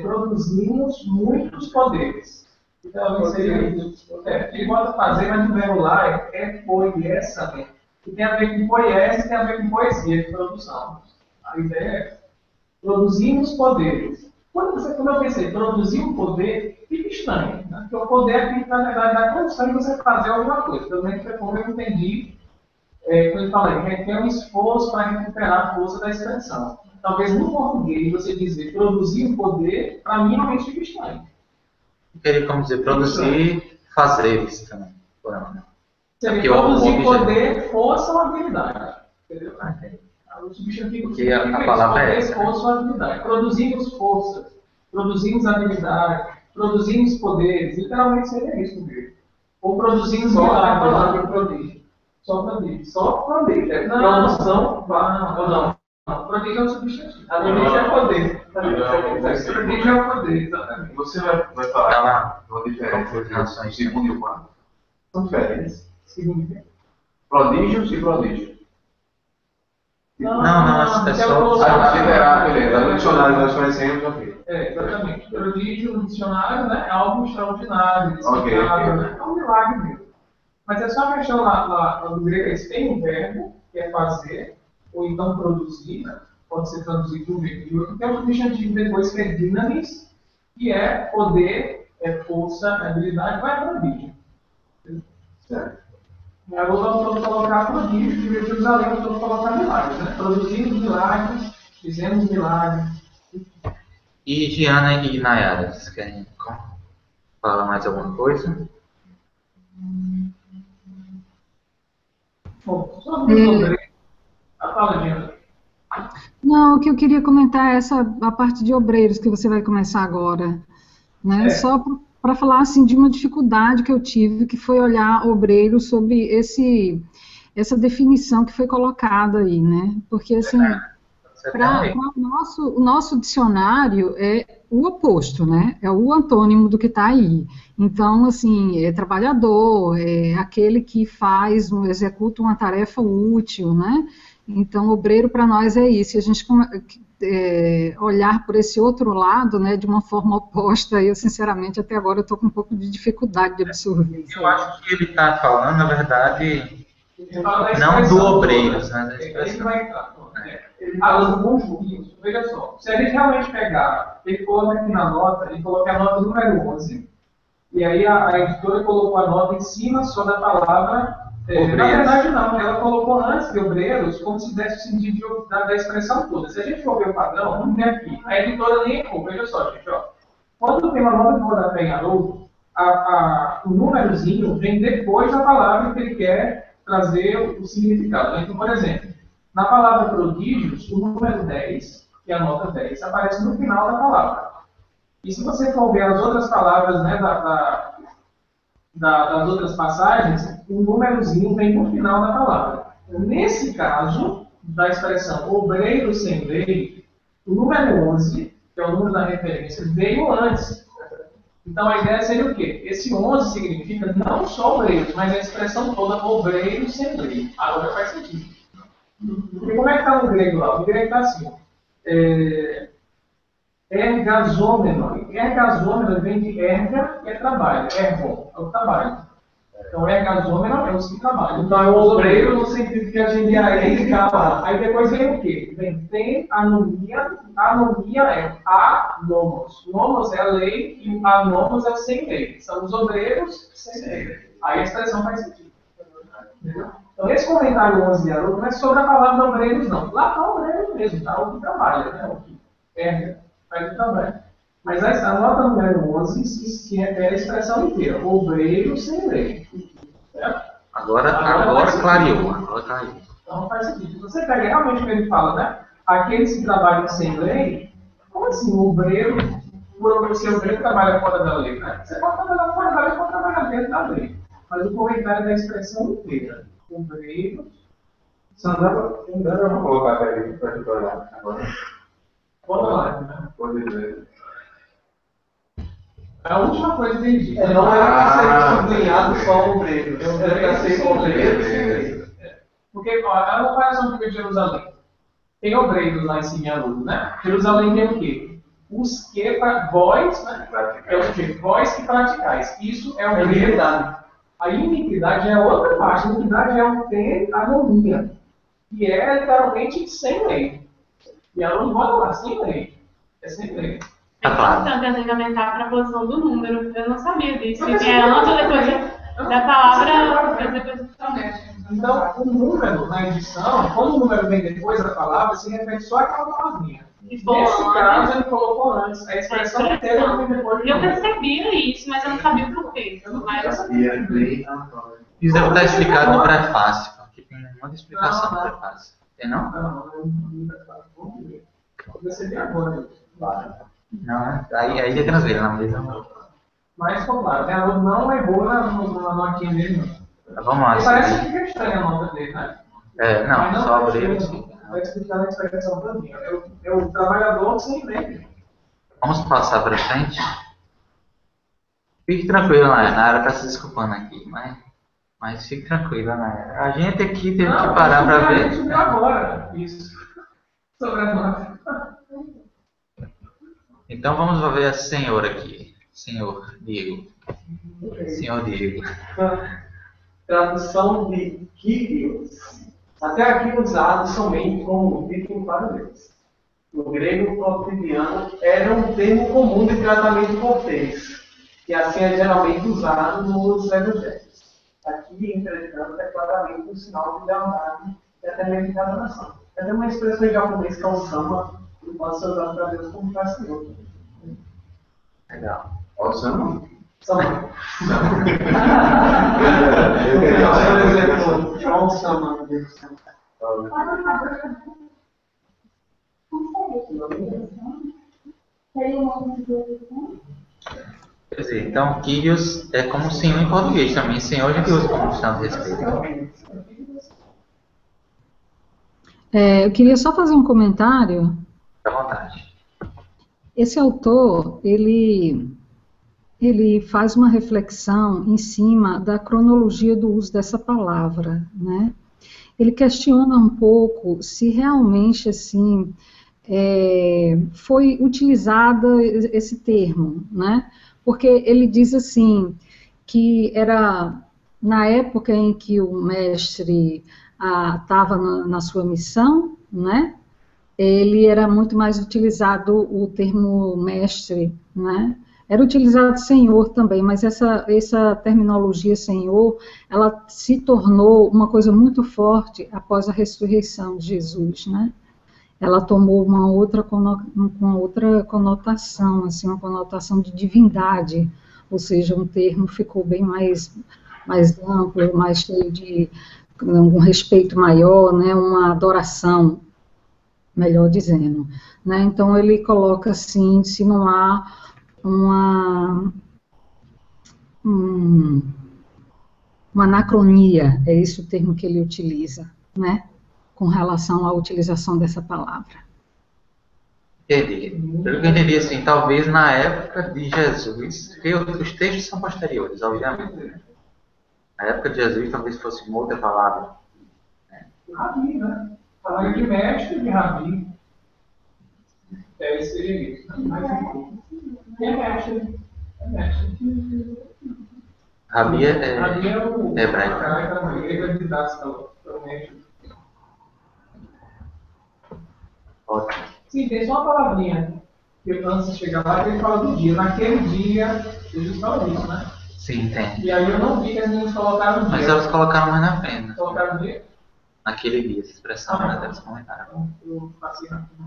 produzimos muitos poderes. Então, seria isso. Ele bota fazer, mas o verbo lá é poiesamento. Que tem a ver com poiesia e tem a ver com poesia de produção. A ideia é produzimos poderes. Quando eu pensei, produzir um poder, fica estranho. Né? Porque o poder é que, na verdade, dá condição de você fazer alguma coisa. Pelo menos foi como eu entendi, quando ele fala, requer um esforço para recuperar a força da expressão. Talvez no português você dizer produzir um poder, para mim, realmente fica estranho. Eu queria como dizer, produzir fazeres também. Seria produzir poder, força ou habilidade. Entendeu? O substantivo porque a palavra é essa. Força ou habilidade. Produzimos forças, produzimos habilidade, produzimos poderes. Literalmente seria isso mesmo. Ou produzimos milagres. Prodígio. Só prodígio. Só prodígio. É produção, ou não? Prodígio é um substantivo. Prodígio é poder. Prodígio é o poder, exatamente. Você vai falar uma diferença entre o segundo e o quarto? São diferentes. Prodígios e prodígio. Não, é só... Considerar, beleza. No dicionário nós conhecemos aqui. Exatamente. Prodígio no dicionário, né, é algo extraordinário, Ok. né? É um milagre mesmo. Mas é só a questão lá no grego, eles têm um verbo, que é fazer, ou então produzir, né? Pode ser traduzido de um jeito de outro. Tem um substantivo depois que é dinamis, que é poder, é força, é habilidade, vai prodígio. Certo. Agora vamos colocar prodígio, de Jerusalém, vamos colocar milagres, né? Produzimos milagres, fizemos milagres. E Giana e Nayara, vocês querem falar mais alguma coisa? Bom, sobre a fala, Giana. Não, o que eu queria comentar é a parte de obreiros que você vai começar agora, né? Só para falar assim de uma dificuldade que eu tive, que foi olhar obreiro sobre essa definição que foi colocada aí, né? Porque assim, para o nosso dicionário é o oposto, né? É o antônimo do que está aí. Então, assim, é trabalhador, é aquele que executa uma tarefa útil, né? Então, obreiro para nós é isso. E a gente olhar por esse outro lado, né, de uma forma oposta, eu, sinceramente, até agora estou com um pouco de dificuldade de absorver isso. Eu acho que ele está falando, na verdade, não do obreiro, né, da expressão. Ele fala do conjunto. Veja só, se a gente realmente pegar, ele coloca aqui na nota, ele coloca a nota número 11, e aí a editora colocou a nota em cima só da palavra. Na verdade, não. Ela colocou antes de obreiros como se desse o sentido da expressão toda. Se a gente for ver o padrão, vamos ver aqui. A editora nem errou. Veja só, gente. Ó. Quando tem uma nota de rodapé em Haroldo, o númerozinho vem depois da palavra que ele quer trazer o significado. Então, por exemplo, na palavra prodígios, o número 10, que é a nota 10, aparece no final da palavra. E se você for ver as outras palavras, né, das outras passagens, o númerozinho vem no final da palavra. Nesse caso, da expressão obreiro sem lei, o número 11, que é o número da referência, veio antes. Então a ideia seria o quê? Esse 11 significa não só obreiros, mas a expressão toda obreiro sem lei. Agora faz sentido. E como é que está no grego lá? O grego está assim. Ergazômeno. Ergazômeno vem de erga, que é trabalho. Ergon, é o trabalho. Então, ergazômeno é os que trabalham. Então, é o obreiro no sentido que a gente aí Aí depois vem o quê? Vem anomia. Anomia é anomos. Nomos é a lei e anomos é sem lei. São os obreiros sem lei. Aí a expressão faz sentido. Entendeu? Então, esse comentário 11 de Haroldo não é sobre a palavra obreiros, não. Lá está obreiro mesmo, está o que trabalha, né? O que erga, faz o trabalho. Mas a nota número 11 se refere à expressão inteira, obreiro sem lei. Certo? Agora clareou. Então faz sentido. Se você pega realmente o que ele fala, né? Aqueles que trabalham sem lei, como assim? O obreiro, se o obreiro trabalha fora da lei, né? Você pode trabalhar fora da lei, pode trabalhar dentro da lei. Mas o comentário da expressão inteira. Obreiros. Sandra, vamos colocar para a gente olhar agora. Vamos lá, né? Pode ver. A última coisa que ele diz. Não era para ser sublinhado só obreiros. Era para ser obreiros. Porque, ó, a comparação de Jerusalém. Tem obreiros lá em cima e aluno, né? Jerusalém tem o quê? Os que, vós, né? É o quê? Vós que praticais. Isso é o iniquidade. A iniquidade é outra parte. A iniquidade é o ter anomia. Que é literalmente sem lei. E ela não bota lá, sem lei. É sem lei. É importante atentar para a posição do número. Eu não sabia disso. E é antes ou depois da palavra, depois do totalmente. Então, o número na edição, quando o número vem depois da palavra, se refere só àquela palavrinha. Nesse caso, ele colocou antes. A expressão inteira vem depois. Eu percebia isso, mas eu não sabia o porquê. Isso deve estar explicado no prefácio. Aqui tem um monte de explicação no prefácio. Tem não? Não é prefácio. Vamos ver. Vou perceber agora. Não, aí é translado na mesma. Mas ficou claro, né? Não errou na notinha dele, não. Vamos lá. Parece que fica estranha a nota dele, né? Não, só abrir. Vai explicar a expressão também. É o trabalhador sem lei. Vamos passar para frente. Fique tranquilo, Nayara está se desculpando aqui, mas fique tranquila, Nayara. A gente aqui teve que parar para ver. Subiu agora, isso. Sobre a nota. Então vamos ver a senhora aqui. Senhor Diego. Senhor Diego. Tradução de Kyrios. Até aqui usado somente como título para Deus. No grego cotidiano era um termo comum de tratamento cortês, que assim é geralmente usado nos evangelhos. Aqui, entretanto, é claramente um sinal de lealdade e até mesmo de adoração. É uma expressão em japonês que é o sama, que pode ser usado para Deus como para Senhor. Legal. Ó, Sama. Sama. João Sama. Quer dizer, então, Kyrios é como senhor em português também. Senhor a gente usa como sinal de respeito. Eu queria só fazer um comentário. Fique à vontade. Esse autor, ele faz uma reflexão em cima da cronologia do uso dessa palavra, né? Ele questiona um pouco se realmente, assim, foi utilizado esse termo, né? Porque ele diz assim, que era na época em que o mestre estava na sua missão, né? Ele era muito mais utilizado o termo mestre, né? Era utilizado senhor também, mas essa terminologia senhor, ela se tornou uma coisa muito forte após a ressurreição de Jesus, né? Ela tomou uma outra conotação, assim, uma conotação de divindade, ou seja, um termo ficou bem mais amplo, mais cheio de um respeito maior, né? Uma adoração, melhor dizendo, né? Então ele coloca assim, se não há uma anacronia, é esse o termo que ele utiliza, né? Com relação à utilização dessa palavra. Entendi. Pelo que eu entendi, assim, talvez na época de Jesus, porque os textos são posteriores, obviamente, né? Na época de Jesus talvez fosse uma outra palavra. Rabi, né? Falar de mestre de Rabi. Seria isso. É mestre. É mestre. Rabi é o hebraico. A igreja de Daça, o mestre. Ótimo. Sim, tem só uma palavrinha. Que antes de chegar lá, ele fala do dia. Naquele dia, Jesus falou isso, né? Sim, tem. E aí eu não vi que as meninas colocaram o dia. Mas elas colocaram mais na frente. Né? Colocaram o dia? Naquele dia, essa expressão, mas elas comentaram. Eu passei rápido.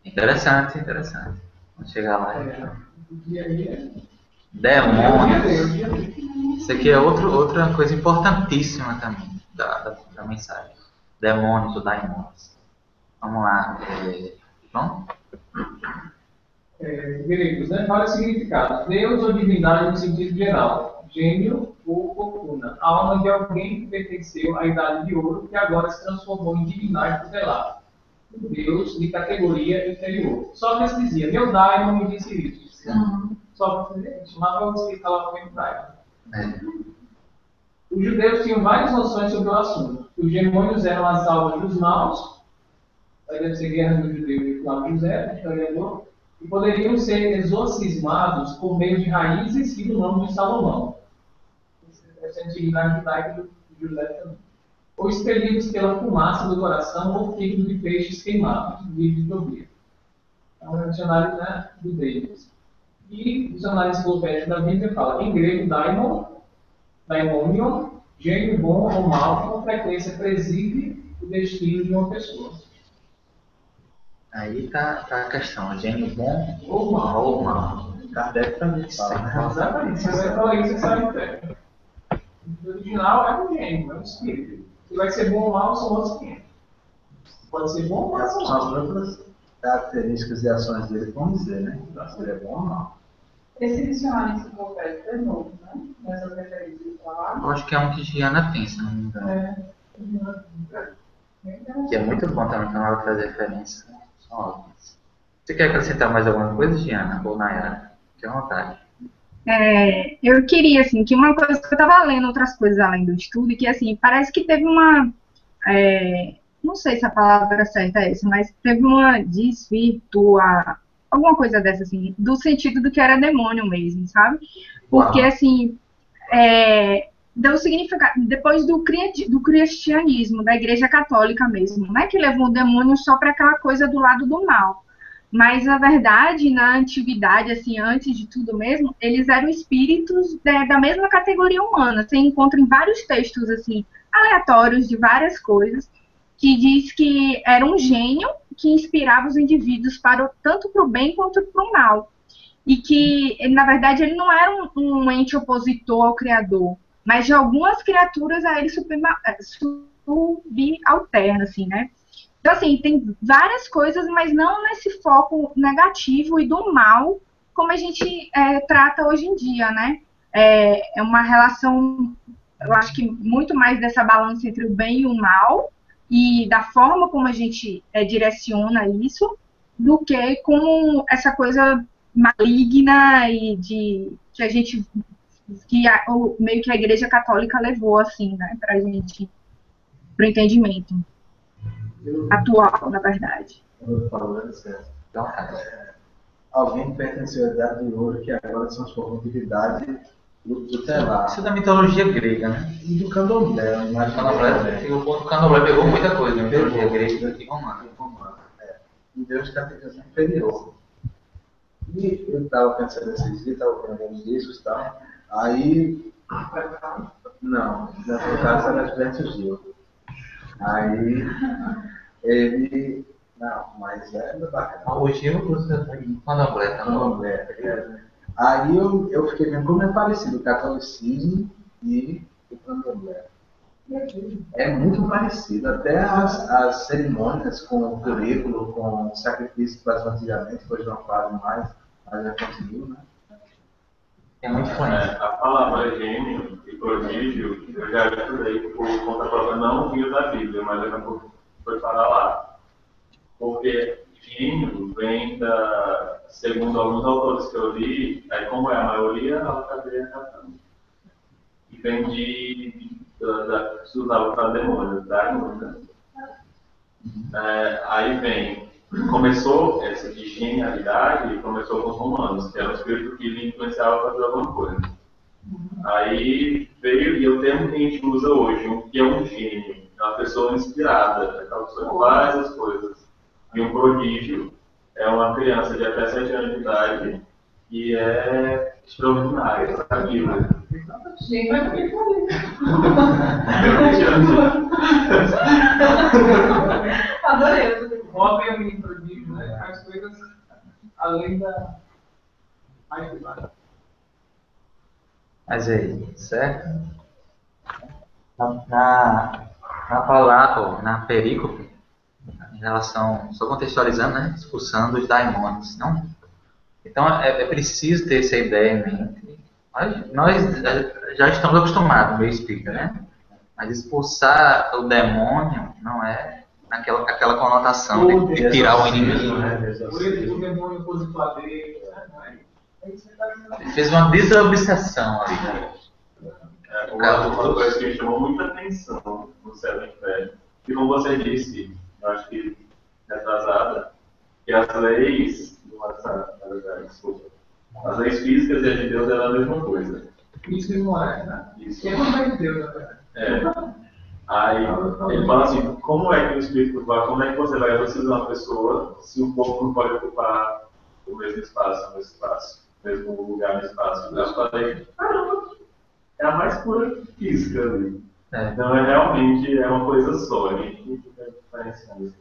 Interessante. Vamos chegar lá. O dia aí é... Demônios. Isso aqui é outra coisa importantíssima também da mensagem. Demônios ou daimons. Vamos lá. João? Gregos, né? Vários significados. Deus ou divindade no sentido geral. gênio ou fortuna, a alma de alguém que pertenceu à idade de ouro que agora se transformou em divindade tutelar, um Deus de categoria inferior. Sócrates dizia, meu daimon me disse isso. Sócrates chamava o espírito lá como daimon. Os judeus tinham várias noções sobre o assunto. Os demônios eram as almas dos maus, aí deve ser Guerra do Judeu e Flávio José, historiador, e poderiam ser exorcismados por meio de raízes e do nome de Salomão. Essa é a antiguidade judaica do José também. Ou expelidos pela fumaça do coração ou fígado de peixes queimados, livro de Tobias. É um dicionário, né, do Davis. E o dicionário enciclopédico da Bíblia fala, em grego, daimonion, gênio bom ou mal, que com frequência preside o destino de uma pessoa. Aí tá a questão, gênio bom Ou mal. ou mal. Kardec também fala, né? Exatamente. Você vai isso, você sabe o que. O original é um gênio, é um espírito. Se vai ser bom ou mal, são outros 500. Pode ser bom ou mal. Essas são as próprias características e ações dele, vamos dizer, né? Se ele é bom ou não. Esse dicionário enciclopédico é novo, né? Nessas referências lá. Eu acho que é um que Giana tem, se não me engano. Que é muito bom também, que ela faz referência. São ótimas. Você quer acrescentar mais alguma coisa, Giana? Ou Nayara? Fique à vontade. Eu queria, assim, que uma coisa que eu estava lendo outras coisas além do estudo, e que, assim, parece que teve uma, não sei se a palavra certa é essa, mas teve uma desvirtua, alguma coisa dessa, assim, do sentido do que era demônio mesmo, sabe? Porque, assim, deu significado, depois do cristianismo, da Igreja Católica mesmo, não é que levou o demônio só para aquela coisa do lado do mal. Mas, na verdade, na antiguidade, assim, antes de tudo mesmo, eles eram espíritos da mesma categoria humana. Você encontra em vários textos, assim, aleatórios de várias coisas, que diz que era um gênio que inspirava os indivíduos tanto para o bem quanto para o mal. E que, na verdade, ele não era um ente opositor ao Criador, mas de algumas criaturas a ele subalterna, assim, né? Então, assim, tem várias coisas, mas não nesse foco negativo e do mal, como a gente trata hoje em dia, né? É uma relação, eu acho que muito mais dessa balança entre o bem e o mal, e da forma como a gente direciona isso, do que com essa coisa maligna e que a gente, meio que a Igreja Católica levou, assim, né, pra gente, pro entendimento atual, na verdade. Falando certo. Então, alguém que pertenceu à idade de ouro que agora se transformou em divindade tutelar. Isso é da mitologia grega, né? E do candomblé. O candomblé pegou muita coisa da mitologia grega e romana. Um Deus de categoria inferior. E eu estava pensando nesses dias, estava vendo uns discos e tal. Aí. Não, nessa casa era Gilberto Gil. Aí. Ele. Não, mas é bacana. O Gil usa candomblé também. Aí eu fiquei vendo como é parecido o catolicismo e o candomblé. É muito parecido. Até as cerimônias com o currículo, com o sacrifício que faziam antigamente, hoje não fazem mais, mas já conseguiu, né? É muito influente. A palavra gênio e prodígio, eu já estudei por conta própria, não vinha da Bíblia, mas eu não fui falar lá. Porque gênio vem segundo alguns autores que eu li, aí como é a maioria, ela está catando. E vem se usava para demônios, né? Aí vem, começou essa de genialidade, começou com os romanos, que era um espírito que lhe influenciava a fazer alguma coisa. Aí veio, e o termo que a gente usa hoje, que é um gênio, é uma pessoa inspirada, aquela pessoa que faz as coisas. E um prodígio é uma criança de até 7 anos de idade que é extraordinária, a Bíblia. Gente, vai ficar adorei. O homem é um prodígio, né? Faz coisas além da mais privada. Mas aí, certo? Na palavra, na perícope, em relação, só contextualizando, né? Discussão dos daimônios, não? Então é preciso ter essa ideia em mente Nós já estamos acostumados, meio espírita, né? Mas expulsar o demônio não é aquela conotação de tirar o inimigo, né? O demônio opositor dele, né? Ele fez uma desobsessão ali. Uma coisa que me chamou muita atenção no Céu e Inferno, que como você disse, eu acho que retrasada, que as leis, na verdade, desculpa, as leis físicas e as de Deus eram a mesma coisa. Isso e morais, né? Isso. Que é uma de Deus, na verdade. Aí ele fala assim, como é que o Espírito vai, como é que você vai exorcizar uma pessoa se o corpo não pode ocupar o mesmo espaço, o mesmo lugar no espaço? Eu falei, caramba, é a mais pura física ali. Então realmente é uma coisa só, a gente fica diferenciando isso.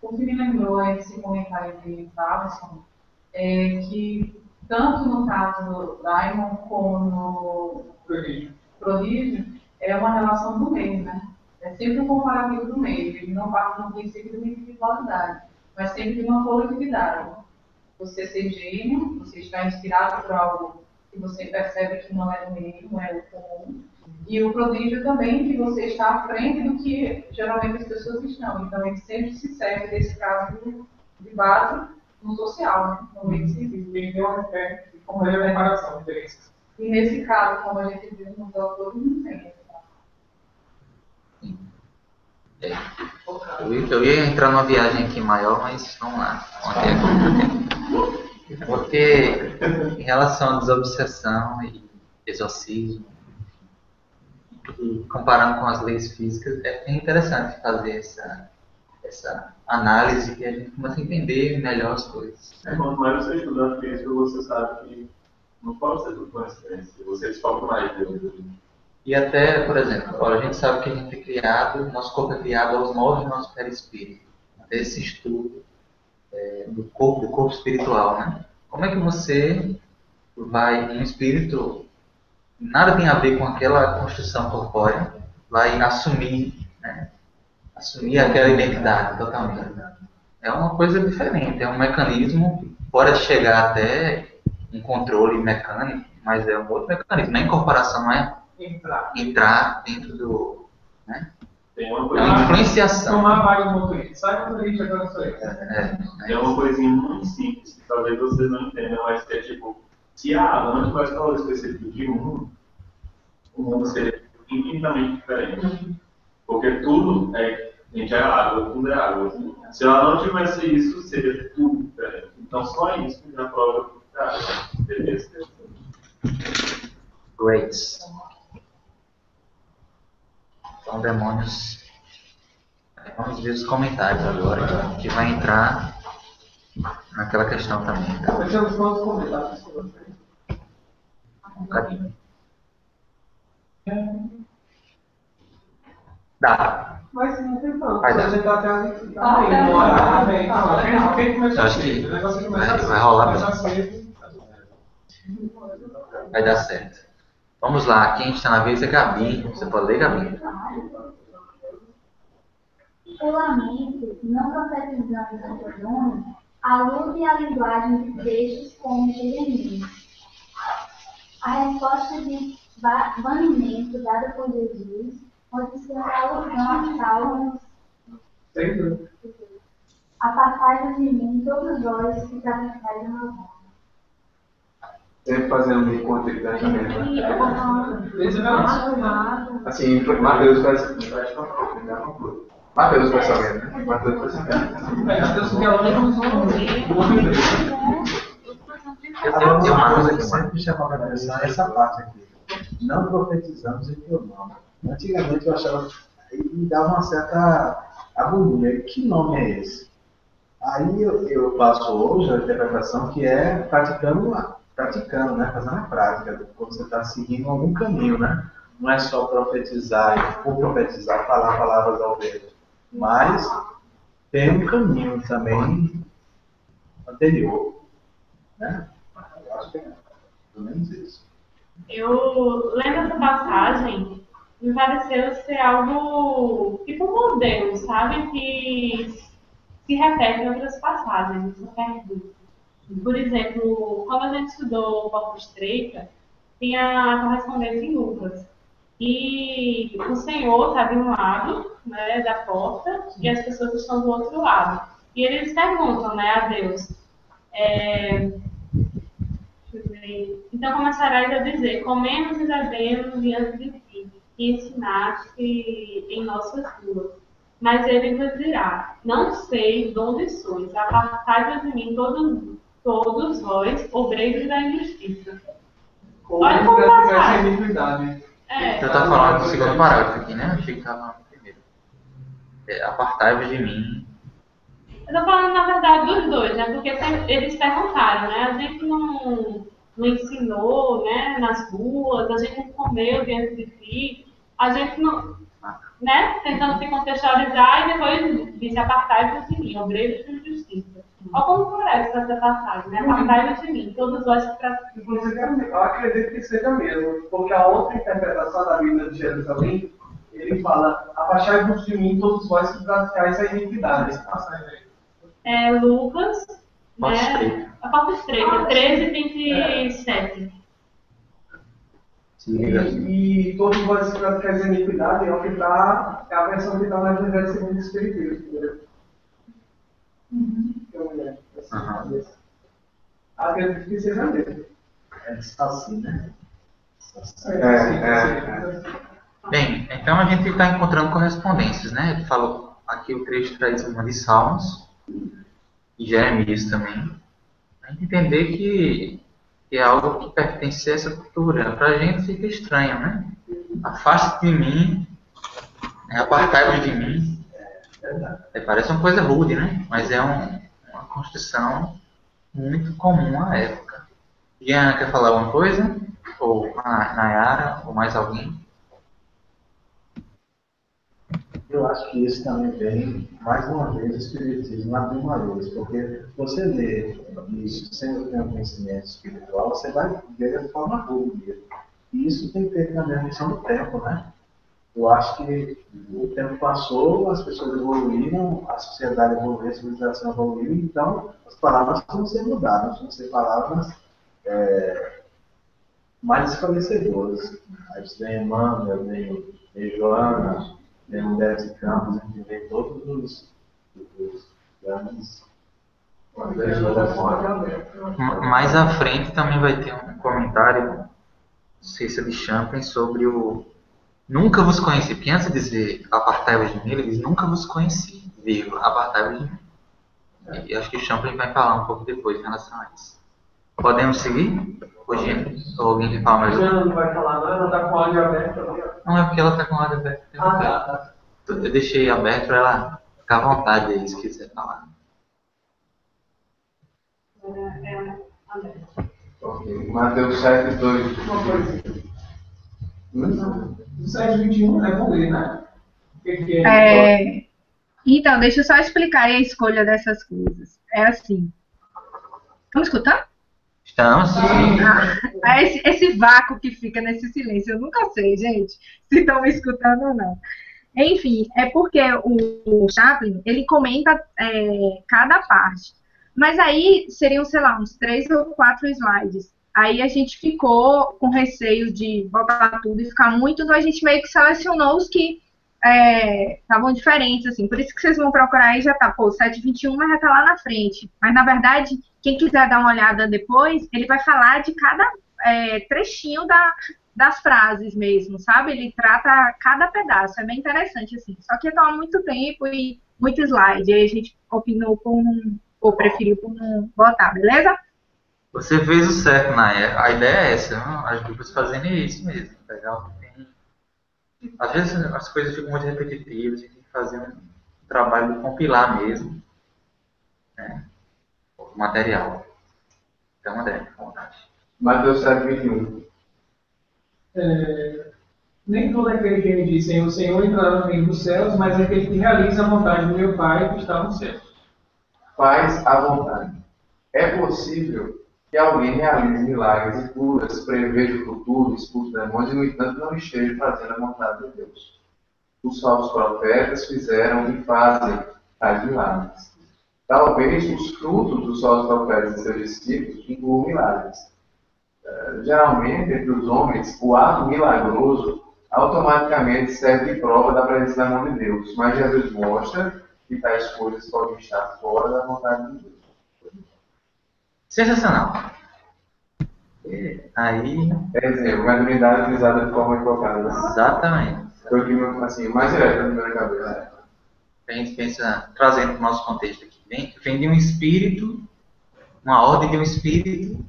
O que me lembrou esse comentário de Davison é que tanto no caso do Daimon como no Prodígio é uma relação do meio, né? É sempre um comparativo do meio. Ele não parte no princípio de uma individualidade, mas sempre de uma coletividade. Você ser gênio, você está inspirado por algo que você percebe que não é do meio, não é do comum. E o prodígio também, que você está à frente do que geralmente as pessoas estão. Então, ele sempre se serve desse caso de base no social, né? No meio civil. Ele deu uma como é a comparação, diferença. E nesse caso, como a gente viu nos autores, não tem. Eu ia entrar numa viagem aqui maior, mas vamos lá. Porque em relação à desobsessão e exorcismo, e comparando com as leis físicas, é interessante fazer essa análise que a gente começa a entender melhor as coisas. Quanto mais você estuda a física, você sabe que não pode ser tudo coincidência. Você descobre mais Deus. E até, por exemplo, a gente sabe que a gente é criado, nosso corpo é criado aos moldes do nosso perispírito. Até esse estudo do corpo espiritual, né? Como é que você vai, um espírito, nada tem a ver com aquela construção corpórea, vai assumir, né? Assumir aquela identidade totalmente. É uma coisa diferente, é um mecanismo que pode chegar até um controle mecânico, mas é um outro mecanismo. Na incorporação não é entrar dentro do... Né? Tem uma É uma influenciação. Tomar vaga no motorista. Sai do motorista, agora sou eu. É uma coisinha muito simples, que talvez vocês não entendam, mas que é tipo, se a Ana tivesse falado específico de um, o mundo seria infinitamente diferente. Porque tudo gente, é água, tudo é água. Se ela não tivesse isso, seria tudo diferente. Então só isso já prova que a água deveria ser. Great. Então, demônios. Vamos ver os comentários agora, que vai entrar naquela questão também. Tá? Fechamos todos os comentários. Cadê? Dá. Mas não tem tanto. Vai dar. A gente tá até ali. Eu acho que vai rolar bem. Vai dar certo. Vamos lá, quem está na vez é Gabi. Você pode ler, Gabi? O lamento, não profetizando Santo Antônio, a luz e a linguagem de trechos como Jeremias. A resposta de banimento dada por Jesus pode ser uma alusão a Salmos. Apartai-vos de mim todos vós que trabalhais no meu nome. Sempre fazendo um encontro de pensamento. Assim, Mateus faz Mateus pensamento, né? Mateus pensamento. Agora, uma coisa que sempre me chamava a atenção é essa parte aqui. Não profetizamos em teu nome. Antigamente eu achava, me dava uma certa agonia. Que nome é esse? Aí eu passo hoje a interpretação que é praticando, né? Fazendo a prática, quando você está seguindo algum caminho, né? Não é só profetizar, por profetizar, falar palavras ao vento, mas tem um caminho também anterior, né? Eu acho que é pelo menos isso. Eu lendo essa passagem, me pareceu ser algo tipo um modelo, sabe? Que se repete em outras passagens, essa pergunta. Por exemplo, quando a gente estudou o Corpus Treta, tinha a correspondência em Lucas. E o Senhor está de um lado, né, da porta, e as pessoas estão do outro lado. E eles perguntam, né, a Deus. Então começarás a dizer: comemos e bebemos diante de ti, e ensinaste em nossas ruas. Mas ele vos dirá: não sei de onde sois, apartai-vos de mim todos vós, obreiros da injustiça. Olha como passar. Então tá falando do segundo parágrafo aqui, né? Achei que estava no primeiro. Apartai-vos de mim. Eu tô falando, na verdade, dos dois, né? Porque eles perguntaram, né? A gente não ensinou, né? Nas ruas, a gente não comeu diante de ti, a gente não, né? Tentando se contextualizar e depois disse: apartai-vos de mim, obreiros de justiça. Olha como parece essa passagem, né? Apartai-vos de mim, todos vós que praticam. Inclusive, eu acredito que seja mesmo, porque a outra interpretação da Bíblia de Jerusalém, ele fala: afastai-vos de mim, todos vós que praticais a iniquidade. Lucas, né? A porta estreita, 13:27. E todos vós que praticais a iniquidade é o que está, é a versão que está na Evangelho segundo o Espiritismo. Acredito que seja mesmo. Está assim, né? Bem, então a gente está encontrando correspondências, né? Ele falou aqui, o trecho traz uma de Salmos e Jeremias também. A gente entender que é algo que pertence a essa cultura. Para a gente fica estranho, né? Afaste de mim, apartai-vos de mim. Parece uma coisa rude, né? Mas é uma construção muito comum à época. Diana, quer falar alguma coisa? Ou a Nayara, ou mais alguém? Eu acho que isso também vem, mais uma vez, o Espiritismo abriu uma luz, porque você lê isso sem ter um conhecimento espiritual, você vai ver de forma rude mesmo. E isso tem que ter também a missão do tempo, né? Eu acho que o tempo passou, as pessoas evoluíram, a sociedade evoluiu, a civilização evoluiu, então as palavras vão ser mudadas, vão ser palavras mais esclarecedoras. Aí você tem Emmanuel, tem Joana, tem Mulheres de Campos, a gente vê todos os grandes. Mais à frente também vai ter um comentário, não sei se é de Champlin, sobre o nunca vos conheci. Porque antes de dizer apartai-vos de mim, ele diz nunca vos conheci, vírgula, apartai-vos de mim. E acho que o Champlin vai falar um pouco depois em relação a isso. Podemos seguir? Hoje, ou alguém quer falar mais? Jana não vai falar, não? Ela está com o áudio aberto. Não, é porque ela está com o áudio aberto. Tá. Eu deixei aberto para ela ficar à vontade aí, se quiser falar. Ok. Mateus 7:2. O 7:21 é com ele, né? Então, deixa eu só explicar aí a escolha dessas coisas. É assim. Estamos escutando? Estamos, sim. Esse vácuo que fica nesse silêncio, eu nunca sei, gente, se estão me escutando ou não. Enfim, é porque o Chaplin, ele comenta cada parte. Mas aí seriam, sei lá, uns 3 ou 4 slides. Aí a gente ficou com receio de botar tudo e ficar muito, então a gente meio que selecionou os que estavam diferentes, assim. Por isso que vocês vão procurar aí, já tá, 7:21, mas já tá lá na frente. Mas, na verdade, quem quiser dar uma olhada depois, ele vai falar de cada trechinho das frases mesmo, sabe? Ele trata cada pedaço, é bem interessante, assim. Só que toma muito tempo e muito slide, aí a gente opinou ou preferiu por não botar, beleza? Você fez o certo, Naya. A ideia é essa, não? As duplas fazerem isso mesmo. Pegar o que tem. Às vezes as coisas ficam muito repetitivas, a gente tem que fazer um trabalho de compilar mesmo, né, o material. Então, André, à vontade. Mateus 7:21. Nem todo aquele que me diz Senhor, Senhor entrará no reino dos céus, mas aquele que realiza a vontade do meu Pai que está no céu. Faz a vontade. É possível que alguém realize milagres e curas, preveja o futuro, expulse demônios e, no entanto, não esteja fazendo a vontade de Deus. Os falsos profetas fizeram e fazem tais milagres. Talvez os frutos dos falsos profetas e seus discípulos incluam milagres. geralmente, entre os homens, o ato milagroso automaticamente serve de prova da presença da mão de Deus. Mas Jesus mostra que tais coisas podem estar fora da vontade de Deus. Sensacional. Aí. Quer dizer, mediunidade utilizada de forma equivocada. Né? Exatamente. Foi o que, assim, mais direto na minha cabeça. A gente pensa, trazendo para o nosso contexto aqui, vem de um espírito, uma ordem de um espírito,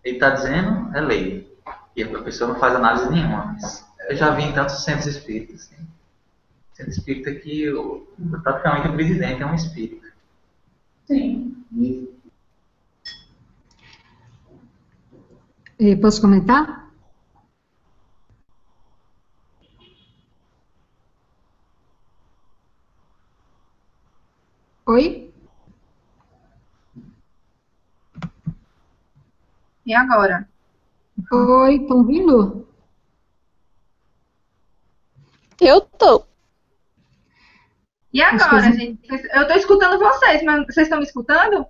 ele está dizendo, é lei. E a pessoa não faz análise nenhuma. Mas eu já vi em tantos centros espíritas. Assim. Centro espírita que praticamente o presidente é um espírito. Sim. Posso comentar? Oi? E agora? Oi, estão ouvindo? Eu tô. E agora, gente? Eu estou escutando vocês, mas vocês estão me escutando?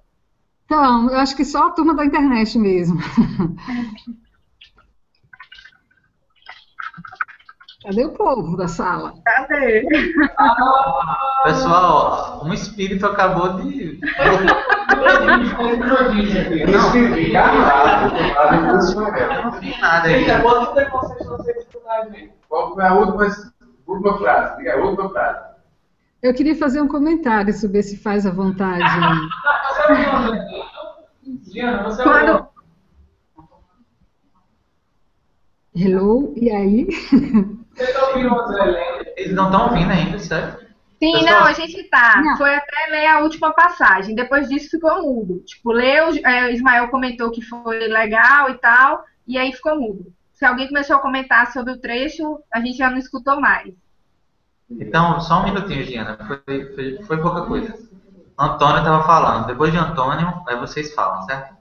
Então, eu acho que só a turma da internet mesmo. Cadê o povo da sala? Cadê? Pessoal, um espírito acabou de... Não tem nada aí. Qual foi a última frase? Diga a última frase. Eu queria fazer um comentário sobre esse faz à vontade. Quando... Hello, e aí? Eles não estão ouvindo ainda, certo? Sim, Pessoal... não, a gente tá. Não. Foi até ler a última passagem. Depois disso ficou mudo. Tipo, leu, Ismael comentou que foi legal e tal, e aí ficou mudo. Se alguém começou a comentar sobre o trecho, a gente já não escutou mais. Então, só um minutinho, Giana. Foi pouca coisa. Antônio estava falando. Depois de Antônio, aí vocês falam, certo?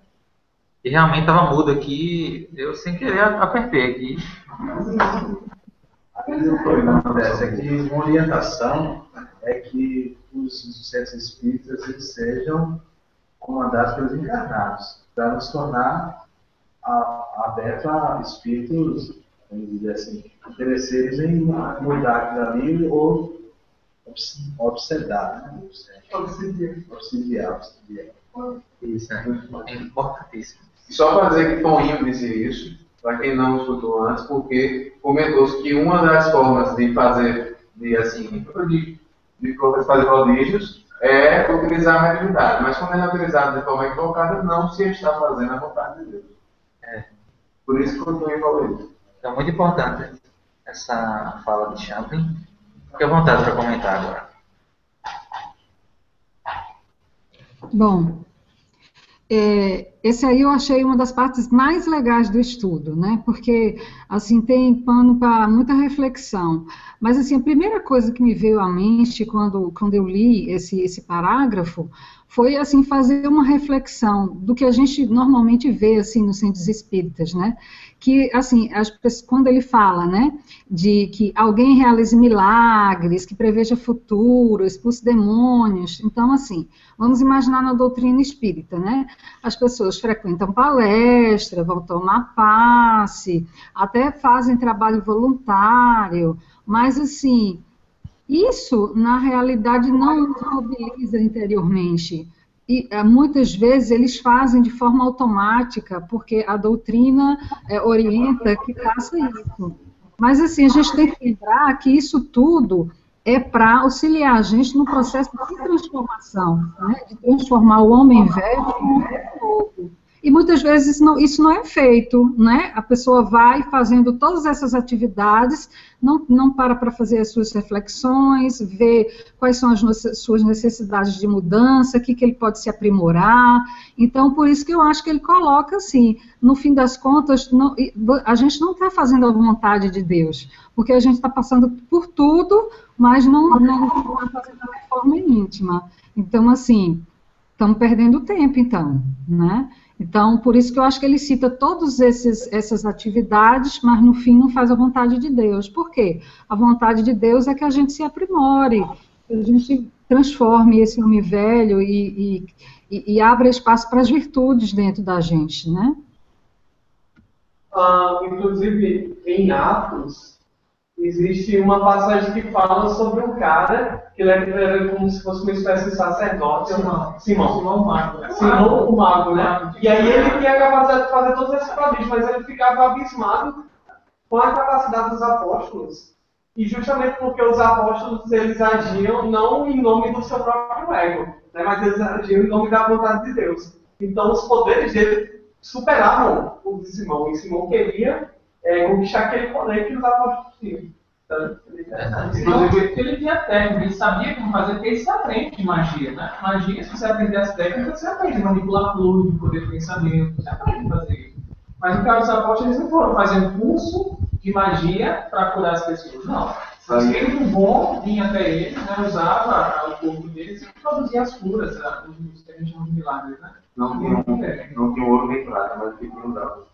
E realmente estava mudo aqui. Eu, sem querer, apertei aqui. O problema dessa aqui, uma orientação é que os centros espíritas eles sejam comandados pelos encarnados, para nos tornar abertos a espíritos, vamos dizer assim, interesseres em mudar aquilo ali ou obsedar, né? Obsidiar. Isso, é importantíssimo. Só para dizer que Toninho disse isso, para quem não escutou antes, porque comentou que uma das formas de fazer, de fazer prodígios é utilizar a mediunidade. Mas quando é utilizado de forma equivocada, não se está fazendo a vontade de Deus. Por isso que o Toninho falou isso. Então, muito importante essa fala de Champlin. Fique à vontade para comentar agora. Bom, esse aí eu achei uma das partes mais legais do estudo, né? Porque, assim, tem pano para muita reflexão. Mas, assim, a primeira coisa que me veio à mente quando eu li esse parágrafo foi, assim, fazer uma reflexão do que a gente normalmente vê, assim, nos centros espíritas, né? Que, assim, quando ele fala, né, de que alguém realize milagres, que preveja futuro, expulse demônios. Então, assim, vamos imaginar na doutrina espírita, né? As pessoas frequentam palestra, vão tomar passe, até fazem trabalho voluntário, mas, assim, isso, na realidade, não nos mobiliza interiormente. E muitas vezes eles fazem de forma automática, porque a doutrina orienta que faça isso. Mas, assim, a gente tem que lembrar que isso tudo é para auxiliar a gente no processo de transformação, né? De transformar o homem velho em homem novo. E muitas vezes isso não é feito, né? A pessoa vai fazendo todas essas atividades, não para fazer as suas reflexões, ver quais são as suas necessidades de mudança, o que ele pode se aprimorar. Então, por isso que eu acho que ele coloca assim, no fim das contas, a gente não está fazendo a vontade de Deus, porque a gente está passando por tudo, mas não está fazendo de forma íntima. Então, assim, estamos perdendo tempo, então, né? Então, por isso que eu acho que ele cita todas essas atividades, mas no fim não faz a vontade de Deus. Por quê? A vontade de Deus é que a gente se aprimore, que a gente transforme esse homem velho e abra espaço para as virtudes dentro da gente, né? Inclusive, em Atos, existe uma passagem que fala sobre um cara que ele era como se fosse uma espécie de sacerdote. Simão o Mago, né? E aí ele tinha a capacidade de fazer todos esses prodígios, mas ele ficava abismado com a capacidade dos apóstolos. E justamente porque os apóstolos, eles agiam não em nome do seu próprio ego, né? Mas eles agiam em nome da vontade de Deus. Então os poderes dele superavam o de Simão. E Simão queria conquistar aquele poder que os apóstolos tinham. Inclusive, ele tinha técnica, ele sabia como fazer, porque ele se aprende de magia, né? Magia, se você aprender as técnicas, você aprende a manipular fluido, poder de pensamento, você aprende a fazer isso. Mas no caso dos apóstolos, eles não foram fazer um curso de magia para curar as pessoas, não. Os espíritos bom vinha até eles, né, usava o corpo deles e produzia as curas, os que a gente chama de milagres, né? Não tinha ouro nem prata, mas que não dava.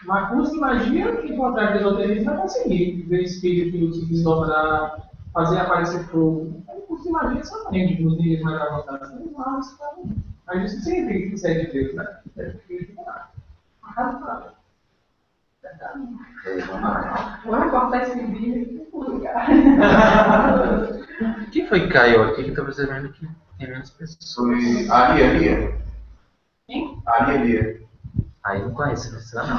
Mas curso de magia, que encontrar de esoterismo vai conseguir ver espírito se desdobrar, fazer aparecer fogo. O curso de magia você aprende com os níveis mais avançados. Mas isso significa que você é de Deus, né? Vamos cortar esse vídeo em lugar. Quem foi que caiu aqui que eu tô percebendo que tem menos pessoas? Foi Alia. Quem? Alia. Aí não conheço essa pessoa, não.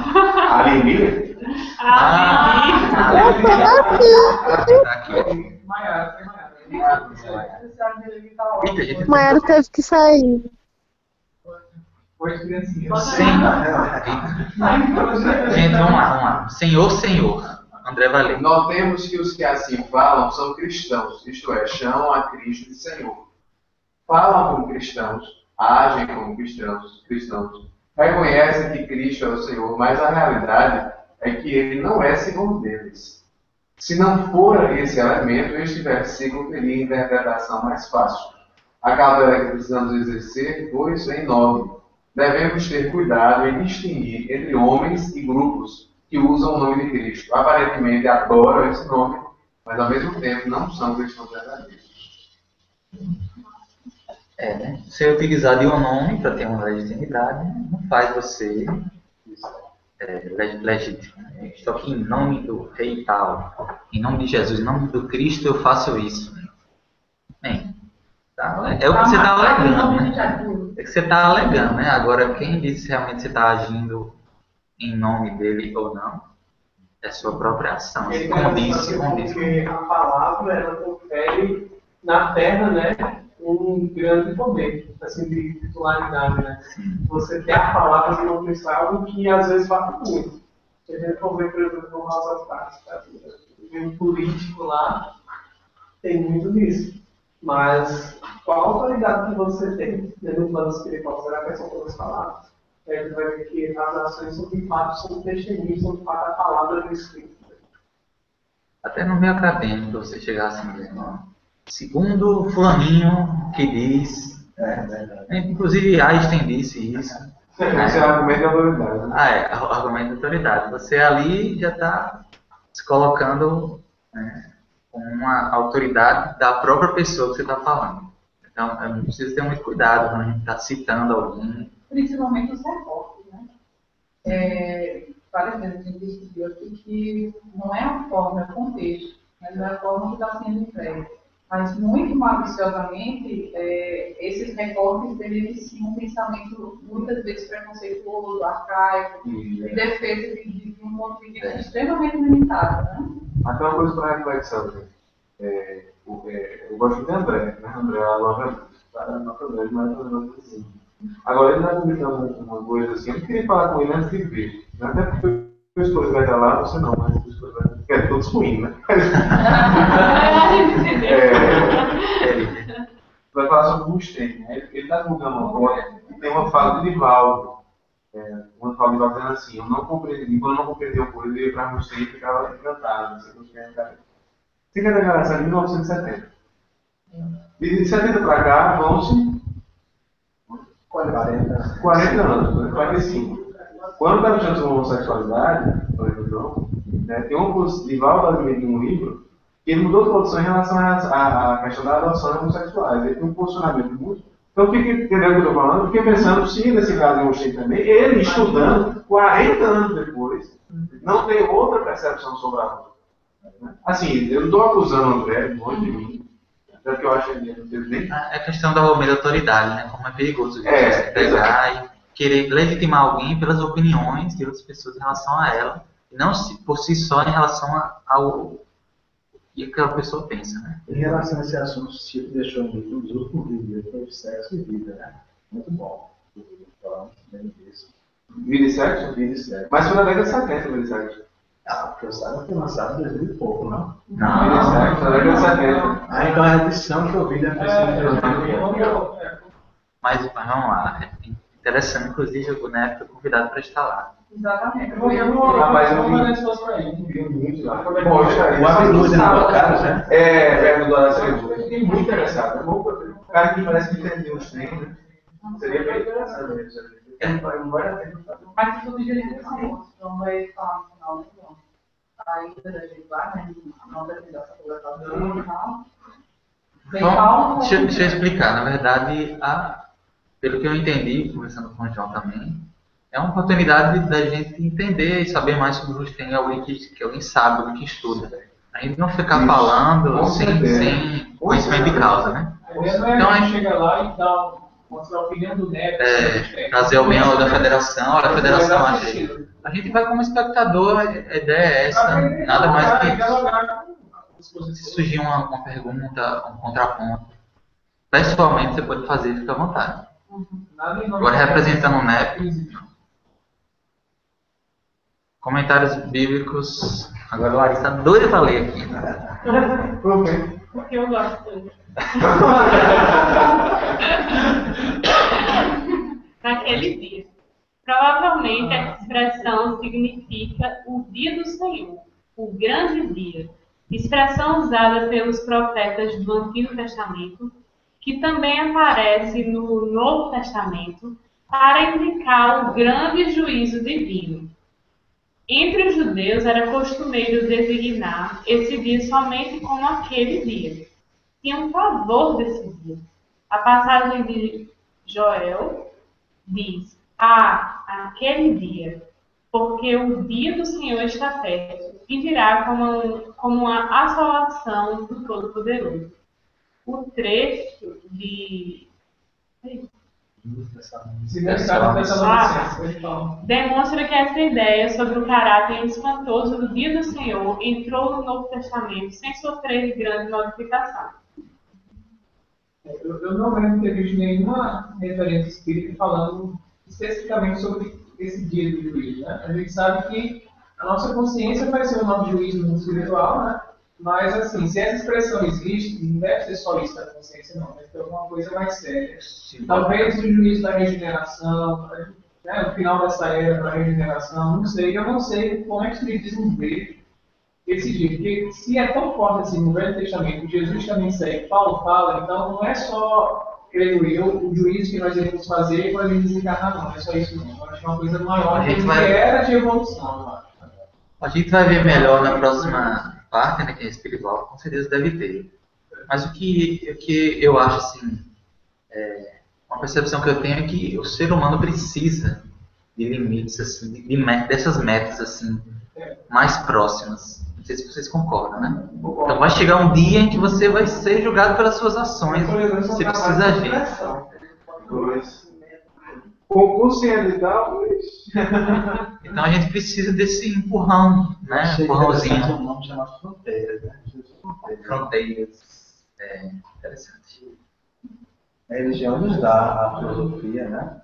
Alia? Tá aqui. Maiara teve que sair. Gente, vamos lá. Senhor. André Valente. Notemos que os que assim falam são cristãos, isto é, chamam a Cristo de Senhor. Falam como cristãos, agem como cristãos, reconhecem que Cristo é o Senhor, mas a realidade é que Ele não é Senhor deles. Se não for esse elemento, este versículo teria interpretação mais fácil. A cautela que precisamos exercer, pois, é enorme. Devemos ter cuidado em distinguir entre homens e grupos que usam o nome de Cristo. Aparentemente adoram esse nome, mas ao mesmo tempo não são cristãos verdadeiros. Né? Ser utilizado de um nome para ter uma legitimidade não faz você legítimo. Estou aqui em nome do rei tal, em nome de Jesus, em nome do Cristo eu faço isso. Bem, é o que você está alegando, né? É que você está alegando, né? Agora, quem disse se realmente você está agindo em nome dele ou não, é sua própria ação. Porque a palavra, ela confere na terra, né, um grande poder, assim, de titularidade, né? Sim. Você ter a palavra de não pensar algo que às vezes falta muito. Se a gente for ver, por exemplo, no House of Cards, um político lá, tem muito disso. Mas qual a autoridade que você tem no plano espiritual? Será que são todas as palavras? Você vai ver que as ações são de fato, são testemunhos, são de fato a palavra do Espírito. Até no meio acadêmico, você chegar assim, dizendo, segundo fulaninho que diz, inclusive Einstein disse isso. Esse é o argumento de autoridade. Né? O argumento de autoridade. Você ali já está se colocando com uma autoridade da própria pessoa que você está falando. Então, a gente precisa ter muito cuidado quando a gente está citando alguém. Principalmente os recortes, né? Várias vezes a gente decidiu aqui que não é a forma, é o contexto, mas é a forma que está sendo entregue. Mas, muito maliciosamente, esses recortes beneficiam um pensamento, muitas vezes, preconceituoso, arcaico, de defesa de um ponto de vista extremamente limitado, né? Até uma coisa para a reflexão, gente. Eu gosto de André, né? André é a nota 10, mas é a nota 5. Agora, ele está comentando uma coisa assim, eu queria falar com ele antes de ver. Até porque o esposo vai estar lá, você não, mas o esposo vai estar. É todos ruins, né? Vai falar sobre o Mustang, né? Ele está divulgando uma foto e tem uma fala de Divaldo. Uma fala de Divaldo dizendo assim: eu não compreendi, quando eu não compreendi o coisa, eu ia para Mustang e ficava encantado. Você quer declaração de 1970. De 70 para cá, vão-se 40 anos, 45. Quando está discutindo sobre homossexualidade, por exemplo, tem um Divaldo de um livro que ele mudou de posição em relação à questão da adoção de homossexuais. Ele tem um posicionamento muito Então, o que entendeu o que eu estou falando? Eu fiquei pensando se, nesse caso, eu gostei também, ele estudando 40 anos depois, não tem outra percepção sobre a música. Assim, eu não estou acusando o André, longe de mim, até que eu acho que ele não teve nem. É questão da autoridade, né? Como é perigoso você pegar e querer legitimar alguém pelas opiniões de outras pessoas em relação a ela, e não por si só em relação ao que aquela pessoa pensa, né? Em relação a esse assunto, o Chico deixou um livro dos últimos vídeos sobre sexo e vida, né? Muito bom. Falamos bem disso. Vida e sexo? Vida e sexo. Mas foi na década de 70, vida e sexo. Ah, porque eu saiba foi lançado em 2000 e pouco, não? Não, vida e sexo, na década de 70. Ah, então a edição que eu vi deve ter sido em 2000 e pouco. Mas vamos lá. É interessante, inclusive, o Neto foi convidado para estar lá. Exatamente. Rapaz, eu vi muito lá. O Avenida no Bocados, né? É no Dourado. Eu fiquei muito interessado. O cara que parece que entendeu os treinos, né? Seria bem interessante mesmo. Mas tudo de direção, então vai falar no final do ano. Ainda a gente vai, né? Não vai ter essa colocação e tal. Bom, deixa eu explicar. Na verdade, pelo que eu entendi, conversando com o João também, é uma oportunidade da gente entender e saber mais sobre o tem alguém que alguém sabe, alguém que estuda. A gente não ficar falando sem conhecimento de causa, né? Então a gente chega lá e mostrar a opinião do Neto. Trazer alguém da federação, olha, a federação acha. A gente vai como espectador, a ideia é essa, nada mais que isso. Se surgir uma pergunta, um contraponto, pessoalmente você pode fazer, fica à vontade. Agora representando o NEP, comentários bíblicos. Agora o Ari está doido para ler aqui. Porque eu gosto. Naquele dia. Provavelmente a expressão significa o dia do Senhor, o grande dia. Expressão usada pelos profetas do Antigo Testamento, que também aparece no Novo Testamento, para indicar o grande juízo divino. Entre os judeus era costumeiro designar esse dia somente como aquele dia. Tinham pavor desse dia. A passagem de Joel diz: aquele dia, porque o dia do Senhor está perto e virá como uma assolação do Todo-Poderoso. O trecho de demonstra que essa ideia sobre o caráter espantoso do dia do Senhor entrou no Novo Testamento sem sofrer grande modificação. Eu não lembro de ter visto nenhuma referência espírita falando especificamente sobre esse dia do juízo, né? A gente sabe que a nossa consciência vai ser o nosso juízo no mundo espiritual, né? Mas, assim, se essa expressão existe, não deve ser só isso da consciência, não. Deve ter alguma coisa mais séria. Talvez o juízo da regeneração, né, o final dessa era da regeneração, não sei. Eu não sei como é que o Espiritismo vê esse dia. Porque se é tão forte assim no Velho Testamento, Jesus também segue, Paulo fala, então não é só, creio eu, o juízo que nós iremos fazer quando a gente desencarnar, não. É só isso, não. Eu acho que é uma coisa maior, que era de evolução, eu acho. A gente vai ver melhor na próxima parte, né, que é espiritual, com certeza deve ter. Mas o que eu acho, assim, uma percepção que eu tenho é que o ser humano precisa de limites, assim, dessas metas, assim, mais próximas. Não sei se vocês concordam, né? Então vai chegar um dia em que você vai ser julgado pelas suas ações. Você precisa agir. Concurso sem edital, então a gente precisa desse empurrão, né? Empurrãozinho. Um nome chamado Fronteiras, né? Fronteiras. Interessante. A religião nos dá a filosofia, né?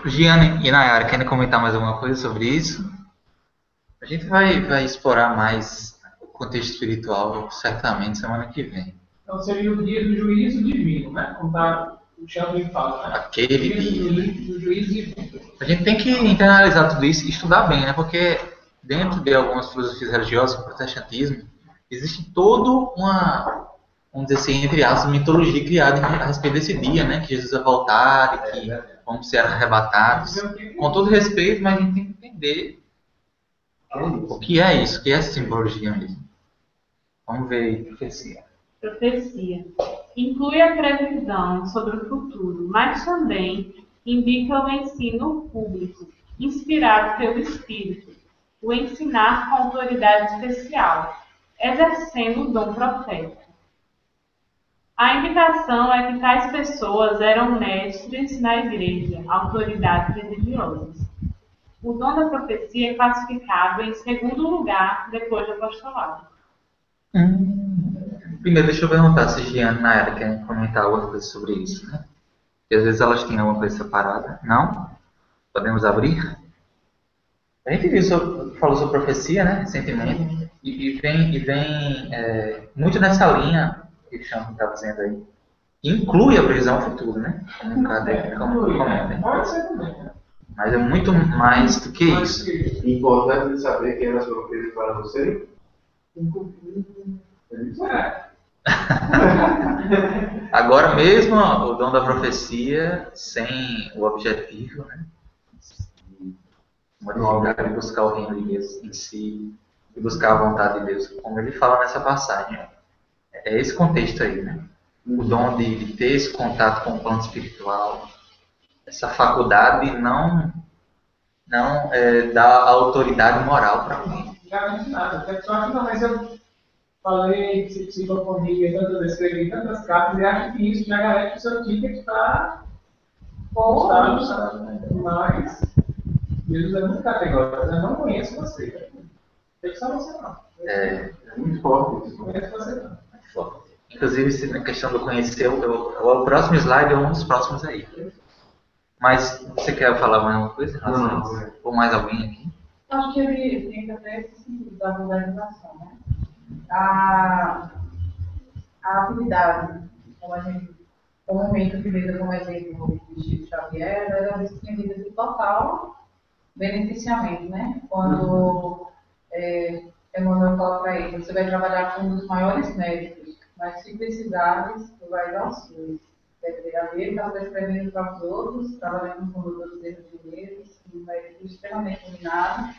Giane e Nayara, querem comentar mais alguma coisa sobre isso? A gente vai explorar mais o contexto espiritual, certamente, semana que vem. Então seria o dia do juízo divino, né? Como está o Xandro fala, né? Aquele dia do juízo divino. A gente tem que internalizar tudo isso e estudar bem, né? Porque dentro de algumas filosofias religiosas, como o protestantismo, existe toda uma, vamos dizer assim, entre aspas, mitologia criada a respeito desse dia, né? Que Jesus vai voltar e que vamos ser arrebatados. Com todo respeito, mas a gente tem que entender o que é isso, o que é essa simbologia mesmo. Vamos ver aí, profecia. Profecia. inclui a previsão sobre o futuro, mas também indica o ensino público, inspirado pelo Espírito, o ensinar com autoridade especial, exercendo o dom profético. A indicação é que tais pessoas eram mestres na igreja, autoridades religiosas. O dom da profecia é classificado em segundo lugar depois do apostolado. Primeiro, deixa eu perguntar se Giane e Nayara querem comentar alguma coisa sobre isso, né? Porque às vezes elas têm alguma coisa separada. Não? Podemos abrir? A gente falou sobre profecia, né, recentemente, e vem muito nessa linha que o Xandro está dizendo aí. Inclui a previsão futuro, né? Como comenta. Pode ser também, né? Mas é muito mais do que isso. Importante saber quem era a profecia para você. Agora mesmo, o dom da profecia, sem o objetivo, né? Modificar e buscar o reino de Deus em si, e buscar a vontade de Deus, como ele fala nessa passagem. É esse contexto aí, né? O dom de ter esse contato com o plano espiritual, essa faculdade não dá autoridade moral para alguém. Garante nada. Só que não, mas eu falei psicofonia, escrevi tantas cartas e acho que isso já garante o seu ticket para postar, mas Deus é muito categórico. Eu não conheço você. Eu só você não. É muito forte isso. Não conheço você não. Inclusive, na questão do conhecer, o próximo slide é um dos próximos aí. Mas você quer falar mais alguma coisa? Não. Ou mais alguém aqui? Acho que ele tem até esse sentido da modernização, né? A atividade, como a gente comumente utiliza como exemplo de Chico Xavier, era distinguida de total beneficiamento, né? Quando Emmanuel fala para ele, você vai trabalhar com um dos maiores médicos, mas se precisares, tu vai dar os seus. Ele estava escrevendo para os outros, trabalhando com condutas deles, um médico extremamente iluminado,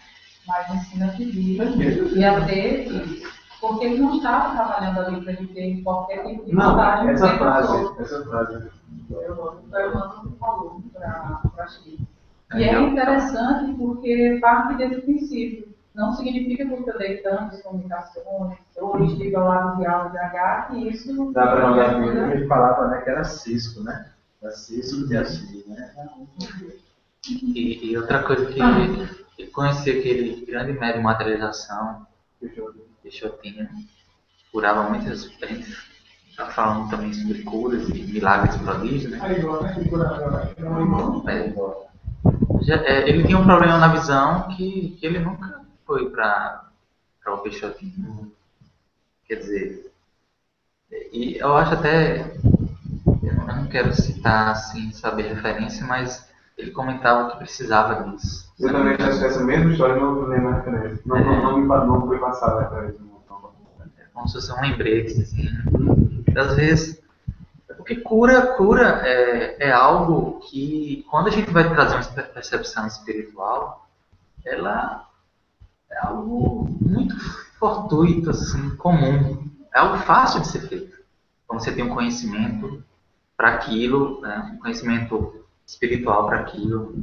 mas ensina a viver e a ter isso. Porque ele não estava trabalhando ali para ele ter qualquer tipo de vantagem. Essa frase. Eu mando um aluno para Chico. E é interessante porque parte desse princípio. Não significa que eu dei tantas comunicações, ou estive ao lado de A ou de H, que isso... Dá para olhar que ele falava, né, que era Cisco, né? Era Cisco de Assis, né? E outra coisa que eu conheci aquele grande médium de materialização, Peixotinho, curava muitas frentes. Está falando também sobre curas e milagres e prodígios, né? Ele tinha um problema na visão que ele nunca foi para o Peixotinho. Quer dizer, e eu acho até, eu não quero citar assim, saber referência, mas ele comentava que precisava disso. Eu também acho que essa mesma história não lembro a referência. Não foi passada a referência. É como se fosse um lembrete, assim. Às vezes, porque cura é algo que, quando a gente vai trazer uma percepção espiritual, ela é algo muito fortuito, assim, comum. É algo fácil de ser feito. Quando você tem um conhecimento para aquilo, né, um conhecimento espiritual para aquilo.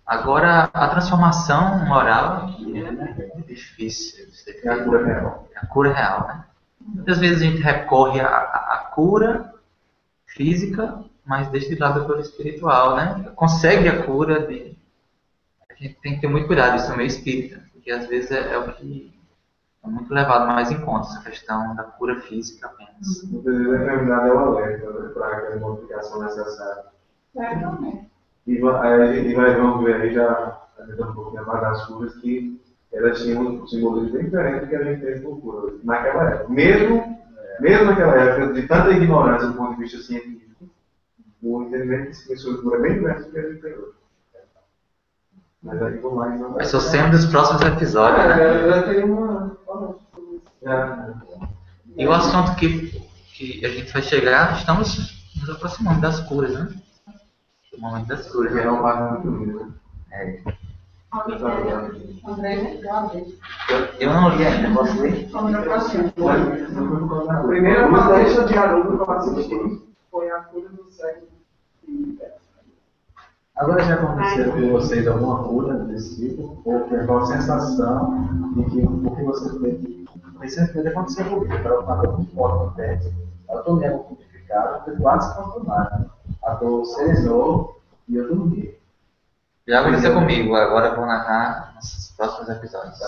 Agora, a transformação moral aqui é difícil de ser feita. É a cura real. É a cura real, né? Muitas vezes a gente recorre à cura física, mas deixa de lado a cura espiritual, né? Consegue a cura a gente tem que ter muito cuidado, isso é meio espírita, porque às vezes é o que é muito levado mais em conta, essa questão da cura física apenas. Muitas vezes a enfermidade é o alerta, né, para aquela modificação necessária. Certamente. E vamos ver aí, já um pouquinho mais das curas, que elas tinham um simbolismo bem diferente do que a gente tem por cura naquela época. Mesmo naquela época, de tanta ignorância do ponto de vista científico, o entendimento de cura é bem diferente do que a gente tem hoje. Mas aí vamos lá, então. Mas são sempre dos próximos episódios, né? Já tem uma. E o assunto que a gente vai chegar, estamos nos aproximando das curas, né? O momento das curas. É um passo muito lindo. É. André, Eu não li ainda, posso ler? A primeira palestra de Haroldo que eu assisti foi a cura do século. Agora já aconteceu com vocês alguma cura desse tipo? Ou qual a sensação de que o que vocês veem? Recentemente aconteceu comigo, eu estava falando muito forte no teste, eu estou mesmo codificado, foi quase controlado. A dor serenou e eu dormi. Já aconteceu comigo, agora eu vou narrar nos próximos episódios.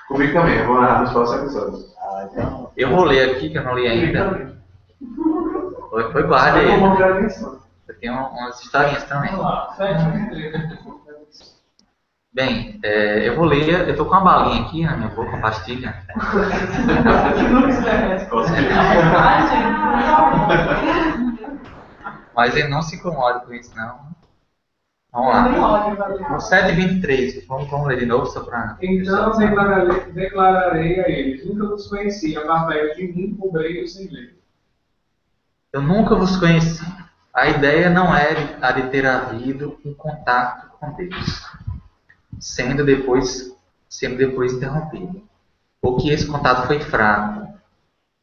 Comigo também, eu vou narrar nos próximos episódios. Então, Eu vou ler aqui, que eu não li ainda. Foi guarda aí. Eu tenho umas historinhas também. Bem, eu vou ler, eu tô com uma balinha aqui na minha boca, uma pastilha. Mas ele não se incomode com isso, não. Vamos lá. No 7:23, vamos ler de novo só para. Então declararei a eles: nunca vos conheci, apartai de mim, cobrei sem lei. Eu nunca vos conheci. A ideia não é a de ter havido um contato com Deus, sendo depois interrompido, ou que esse contato foi fraco,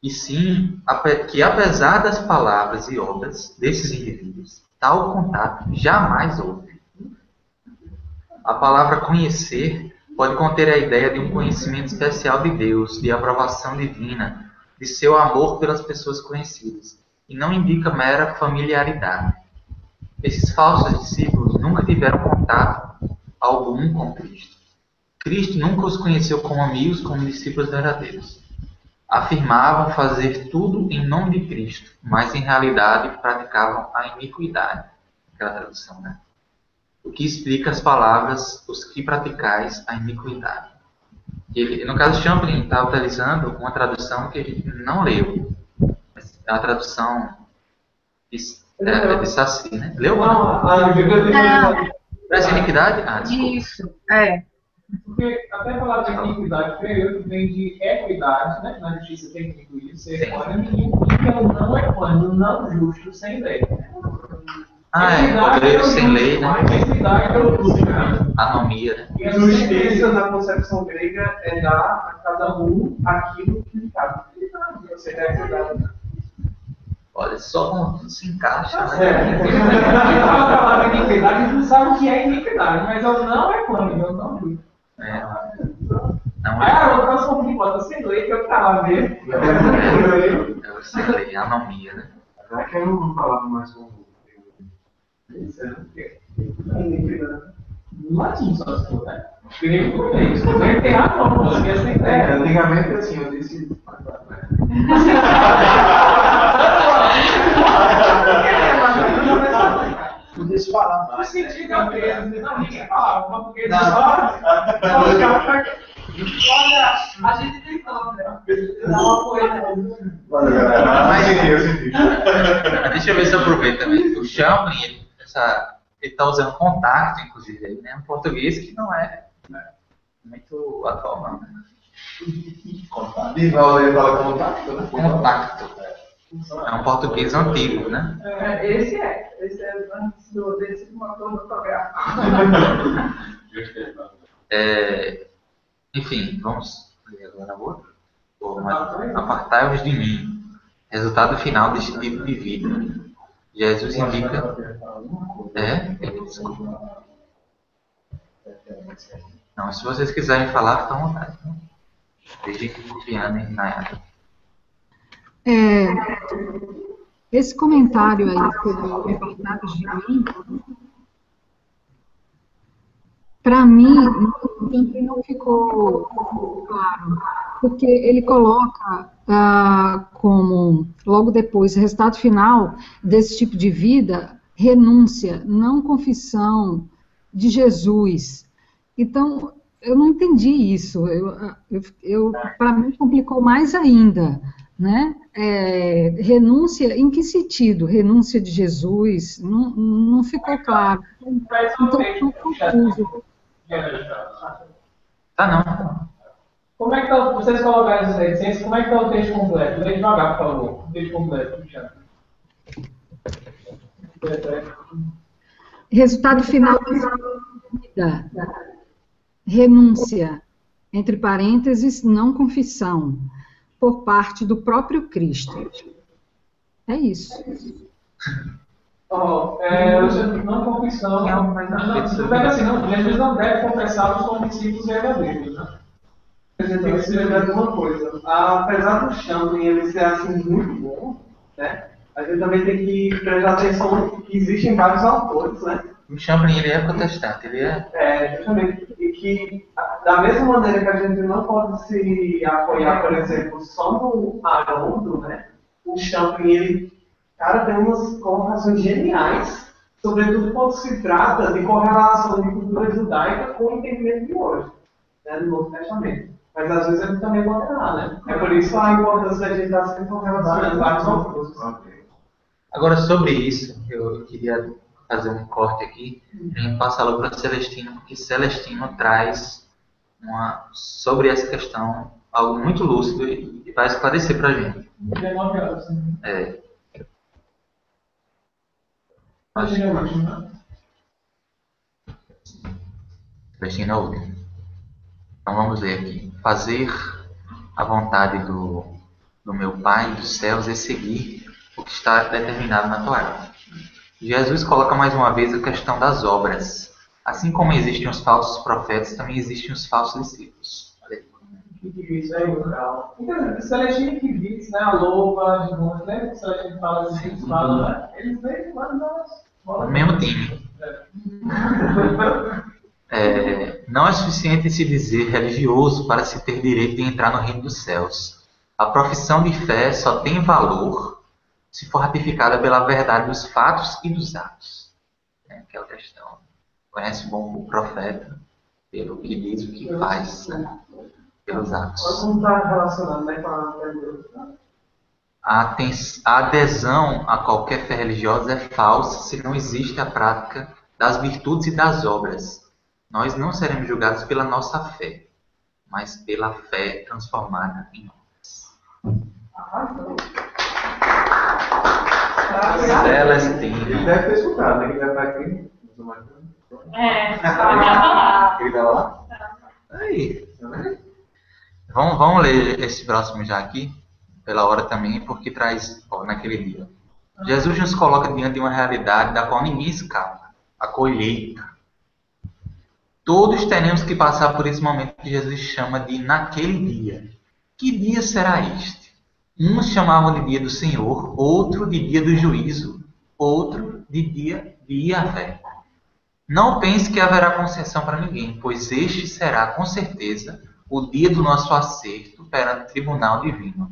e sim que apesar das palavras e obras desses indivíduos, tal contato jamais houve. A palavra conhecer pode conter a ideia de um conhecimento especial de Deus, de aprovação divina, de seu amor pelas pessoas conhecidas, e não indica mera familiaridade. Esses falsos discípulos nunca tiveram contato algum com Cristo. Cristo nunca os conheceu como amigos, como discípulos verdadeiros. Afirmavam fazer tudo em nome de Cristo, mas em realidade praticavam a iniquidade. Aquela tradução, né? O que explica as palavras, os que praticais a iniquidade. No caso, Champlin está utilizando uma tradução que a gente não leu. É a tradução de Saci, né? Leu? Parece iniquidade? Ah, desculpa. Isso, é. Porque até a palavra iniquidade, creio eu, que vem de equidade, né? Na justiça tem que incluir ser equânime, e o não equânime, o não justo, sem lei. Poder sem lei, né? Equidade é o justo, né? Anomia, né? E a justiça, na concepção grega, é dar a cada um aquilo que lhe cabe. Você deve cuidar. Olha, só não se encaixa, A né? palavra iniquidade, a gente não sabe o que é iniquidade, mas eu não equânime, eu não justo. Não o próximo que bota sem lei, que eu tava vendo. Sem lei, anomia, né? Agora que eu não falava mais com latim só se for, né? Grego não é isso. Não é enterrar, não. Você ia sem ideia. Antigamente assim, eu disse. não deixa eu falar mais. O sentido é o mesmo. Não, ninguém falava. Português olha, a gente tem tanto, né? Dá uma coisa. Eu senti. Deixa eu ver se eu aproveito também. O Champlin, ele está usando contato, inclusive, aí, né? Um português que não é muito atual, não. Né? Contato. E ele fala contato, né? Contato. É um português antigo, né? Esse é antes desse uma fotográfica. Enfim, vamos ler agora a outra. Apartai-vos de mim. Resultado final deste tipo de vida. Jesus indica. Desculpa. Não, se vocês quiserem falar, fica à vontade. Né? Desde que Viviane e Nayara. Esse comentário aí sobre apartados de mim, para mim, não ficou claro, porque ele coloca como, logo depois, resultado final desse tipo de vida, renúncia, não confissão de Jesus. Então, eu não entendi isso, para mim complicou mais ainda, né? Renúncia, em que sentido? Renúncia de Jesus? Não ficou claro. Então, estou confuso. Não. Como é que tá, vocês colocaram as reticências, como é que está o texto completo? Lê devagar, por favor. O texto completo, Cristiano. Resultado final da vida. renúncia, entre parênteses, não confissão, por parte do próprio Cristo. É isso. Não confissão. Jesus não deve confessar os como discípulos verdadeiros, né? A gente tem que se lembrar de uma coisa. Apesar do Champlin ele ser assim muito bom, né? A gente também tem que prestar atenção que existem vários autores, né? O Champlin, ele é protestante, ele é... Justamente. E que, da mesma maneira que a gente não pode se apoiar, por exemplo, só no Haroldo, né? O Champlin, ele, cara, tem umas colocações geniais, sobretudo quando se trata de correlação de cultura judaica com o entendimento de hoje, né? No Novo Testamento. Mas às vezes a gente também pode errar, né? É por isso a importância da gente estar sempre relacionando vários autores. Agora, sobre isso, eu queria fazer um corte aqui e passar logo para Celestino, porque Celestino traz sobre essa questão algo muito lúcido e vai esclarecer para a gente. 19 horas. É. Celestino é o último. Então vamos ler aqui. Fazer a vontade do meu Pai dos céus é seguir o que está determinado na Torá. Jesus coloca mais uma vez a questão das obras. Assim como existem os falsos profetas, também existem os falsos discípulos. Isso aí, legal. Então, Celestino que diz, né? A louva, de novo, né? O Celestino fala assim, eles falam, né? Eles vêm lá no mesmo time. Não é suficiente se dizer religioso para se ter direito de entrar no reino dos céus. A profissão de fé só tem valor se for ratificada pela verdade dos fatos e dos atos. É aquela questão. Conhece o profeta pelo que diz, o que faz, né? Pelos atos. Como está relacionado, né, com a fé de Deus? A adesão a qualquer fé religiosa é falsa se não existe a prática das virtudes e das obras. Nós não seremos julgados pela nossa fé, mas pela fé transformada em obras. Celestino. Ele deve ter escutado, né? Que já está aqui. Ele estava lá. Ele estava lá? Aí. Vamos ler esse próximo já aqui, pela hora também, porque traz, naquele dia. Jesus nos coloca diante de uma realidade da qual ninguém escapa. A colheita. Todos teremos que passar por esse momento que Jesus chama de naquele dia. Que dia será este? Uns chamavam de dia do Senhor, outro de dia do juízo, outro de dia de Yahvé. Não pense que haverá concessão para ninguém, pois este será, com certeza, o dia do nosso acerto perante o tribunal divino.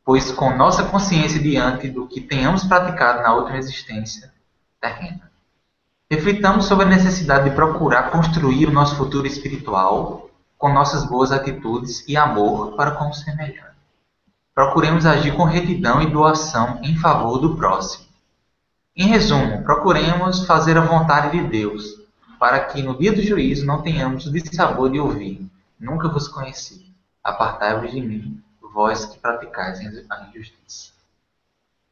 Pois com nossa consciência diante do que tenhamos praticado na outra existência terrena. Reflitamos sobre a necessidade de procurar construir o nosso futuro espiritual com nossas boas atitudes e amor para com o semelhante. Procuremos agir com retidão e doação em favor do próximo. Em resumo, procuremos fazer a vontade de Deus, para que no dia do juízo não tenhamos o dissabor de ouvir: nunca vos conheci, apartai-vos de mim, vós que praticais a injustiça.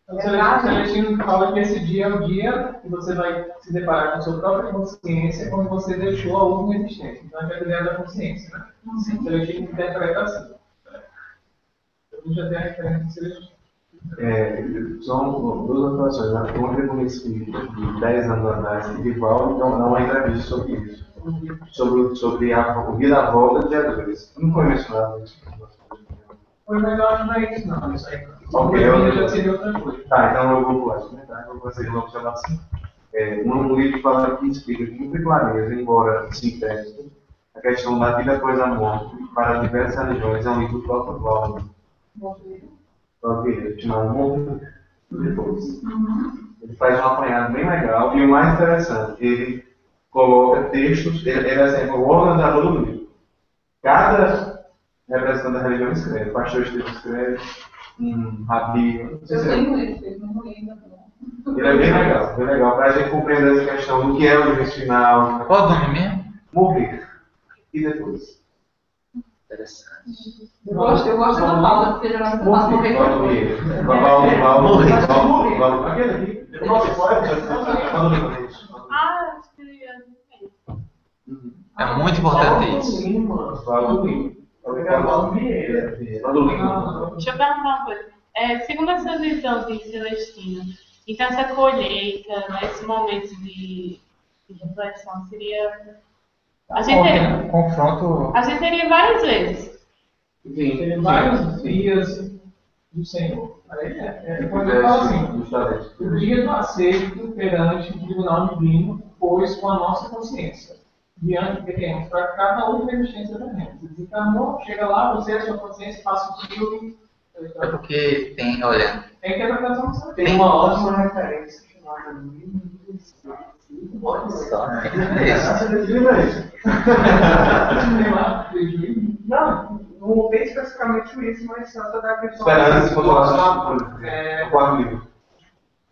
O Celestino fala que esse dia é o dia que você vai se deparar com a sua própria consciência quando você deixou a última existência. Então é a ideia da consciência, né? O Celestino interpreta assim. Eu já tenho a referência do Celestino. São duas atuações. A conta com esse de 10 anos atrás, que Divaldo então dá uma entrevista sobre isso. Sobre o dia da volta de Jesus. Não foi mencionado isso. Foi melhor não é isso, não. Isso aí. Ok, já seria outra coisa. Tá, então eu vou pular. Eu vou fazer de novo chamar assim. Um livro fala que explica com muita clareza, embora sintético, a questão da vida após a morte para diversas religiões. É um livro do próprio Paulo. Chamado Monte depois. Ele faz um apanhado bem legal e o mais interessante, ele coloca textos, ele é sempre o organizador do livro. Cada representante da religião escreve, o pastor Estevam escreve, rabi, não sei se ele é bem legal para a gente compreender essa questão do que é o juízo final. Qual o nome mesmo? Morrer. E depois. Interessante. Eu gosto da Paula, porque geralmente eu faço morrer. Morrer. Aquele aqui. Depois você pode. Acho que É muito importante isso. Deixa eu perguntar uma coisa. Segundo essa visão de Celestino, então essa colheita, né, esse momento de reflexão seria. A gente teria várias vezes. Tem vários dias do Senhor. Aí quando eu falo assim, o dia do aceito perante o tribunal divino, pois com a nossa consciência. Diante que temos, para cada um tem consciência da gente. Desencarnou, chega lá, você, a sua consciência, passa o filme. É porque tem, olha. Tem interpretação do Tem uma ótima referência chamada Livro do Espírito. Olha só, Não, não tem especificamente isso, mas trata da questão. Esperando se for o quarto livro.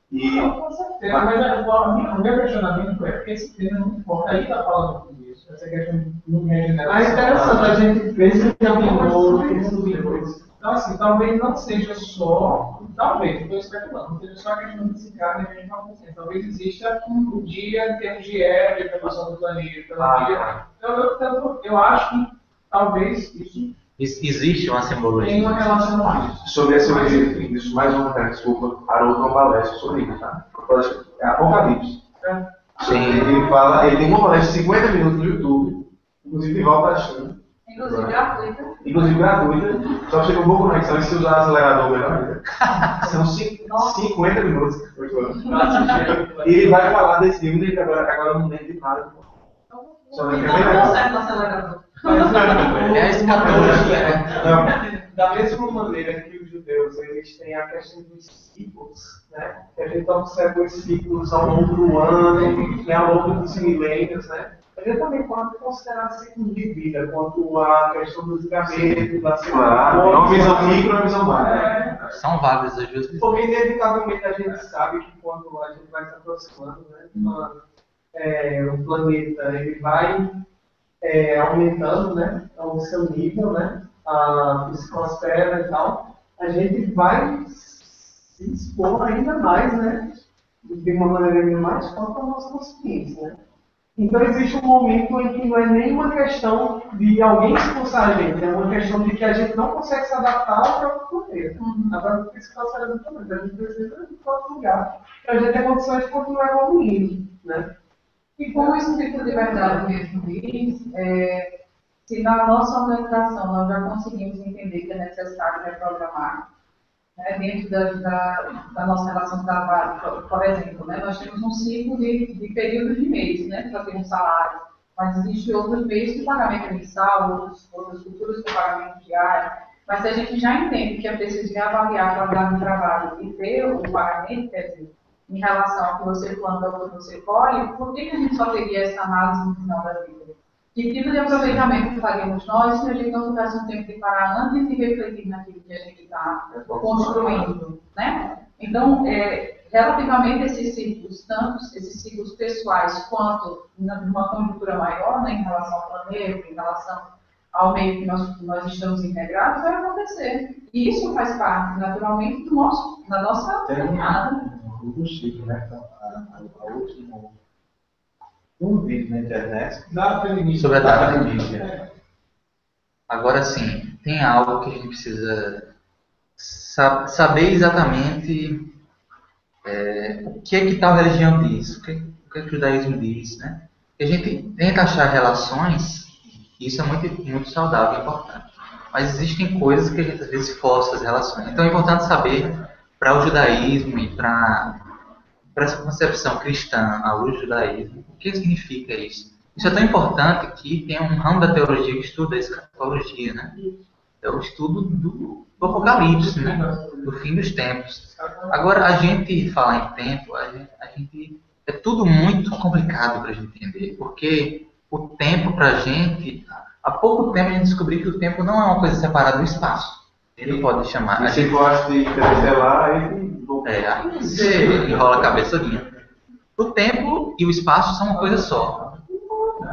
Com certeza, mas o meu questionamento é porque esse tema é muito forte. Aí está falando disso, essa questão do regeneração. É interessante a gente ver se tem algum livro. Então, assim, talvez não seja só, talvez, estou especulando, não seja só a questão de cigarro e mesmo consciência. Talvez exista o dia em termos de era, de evolução do planeta. Eu acho que talvez isso existe uma simbologia. tem uma relação com isso. Sobre esse isso, mais uma vez, desculpa, Haroldo não palestra sobre isso, tá? É Apocalipse. Sim. Ele tem uma palestra de 50 minutos no YouTube, inclusive volta achando. Inclusive gratuita. Só chega um pouco na conexão e se usar acelerador melhor. São 50 minutos. E ele vai falar desse livro que agora eu não lembro de nada. Só lembro que acelerador. É a escatologia, né? Da mesma maneira que os judeus eles têm a questão dos ciclos, né? Que a gente observa os ciclos ao longo do ano, né? Ao longo dos milênios, né? A gente também pode considerar ciclos de vida, quanto à questão do julgamento, da Claro, é uma visão micro e uma visão macro. São várias as duas. Porque inevitavelmente a gente sabe que quando a gente vai se aproximando, né? O planeta ele vai aumentando, né, o seu nível, né, a psicosfera e tal, a gente vai se expor ainda mais, né, de uma maneira ainda mais forte à nossa consciência, né. Então existe um momento em que não é nenhuma questão de alguém expulsar a gente, é uma questão de que a gente não consegue se adaptar ao próprio planeta. A própria psicosfera do planeta, a gente precisa de próprio lugar, para a gente ter condições de continuar evoluindo, né. E como o Espírito de Verdade mesmo diz, se na nossa organização nós já conseguimos entender que é necessário reprogramar, né, dentro da nossa relação de trabalho, por exemplo, né, nós temos um ciclo de períodos de mês, né, para ter um salário, mas existem outros meios de pagamento mensal, outras culturas de pagamento diário, mas se a gente já entende que é preciso reavaliar a qualidade do trabalho e ter o pagamento, quer dizer, em relação ao que você planta ou que você colhe, por que a gente só teria essa análise no final da vida? Que tipo de aproveitamento que faríamos nós se a gente não tivesse um tempo de parar antes de refletir naquilo que a gente está construindo, né? Então, relativamente a esses ciclos, tanto esses ciclos pessoais quanto numa conjuntura maior, né, em relação ao planeta, em relação ao meio que nós estamos integrados, vai acontecer. E isso faz parte, naturalmente, da nossa caminhada. Do Chico, né? Então, a último um vídeo na internet sobre a data alienígena. Agora sim, tem algo que a gente precisa saber exatamente o que é que tal religião diz, o que é que o judaísmo diz, né? E a gente tenta achar relações, e isso é muito saudável e importante. Mas existem coisas que a gente às vezes força as relações. Então é importante saber, para o judaísmo e para essa concepção cristã, à luz do judaísmo, o que significa isso? Isso é tão importante que tem um ramo da teologia que estuda a escatologia, né? É o estudo do Apocalipse, né? Do fim dos tempos. Agora, a gente falar em tempo, é tudo muito complicado para a gente entender, porque o tempo para a gente, há pouco tempo a gente descobriu que o tempo não é uma coisa separada do espaço. Ele pode chamar. E se gosta de interestelar, aí você enrola a cabeça todinha. O tempo e o espaço são uma coisa só.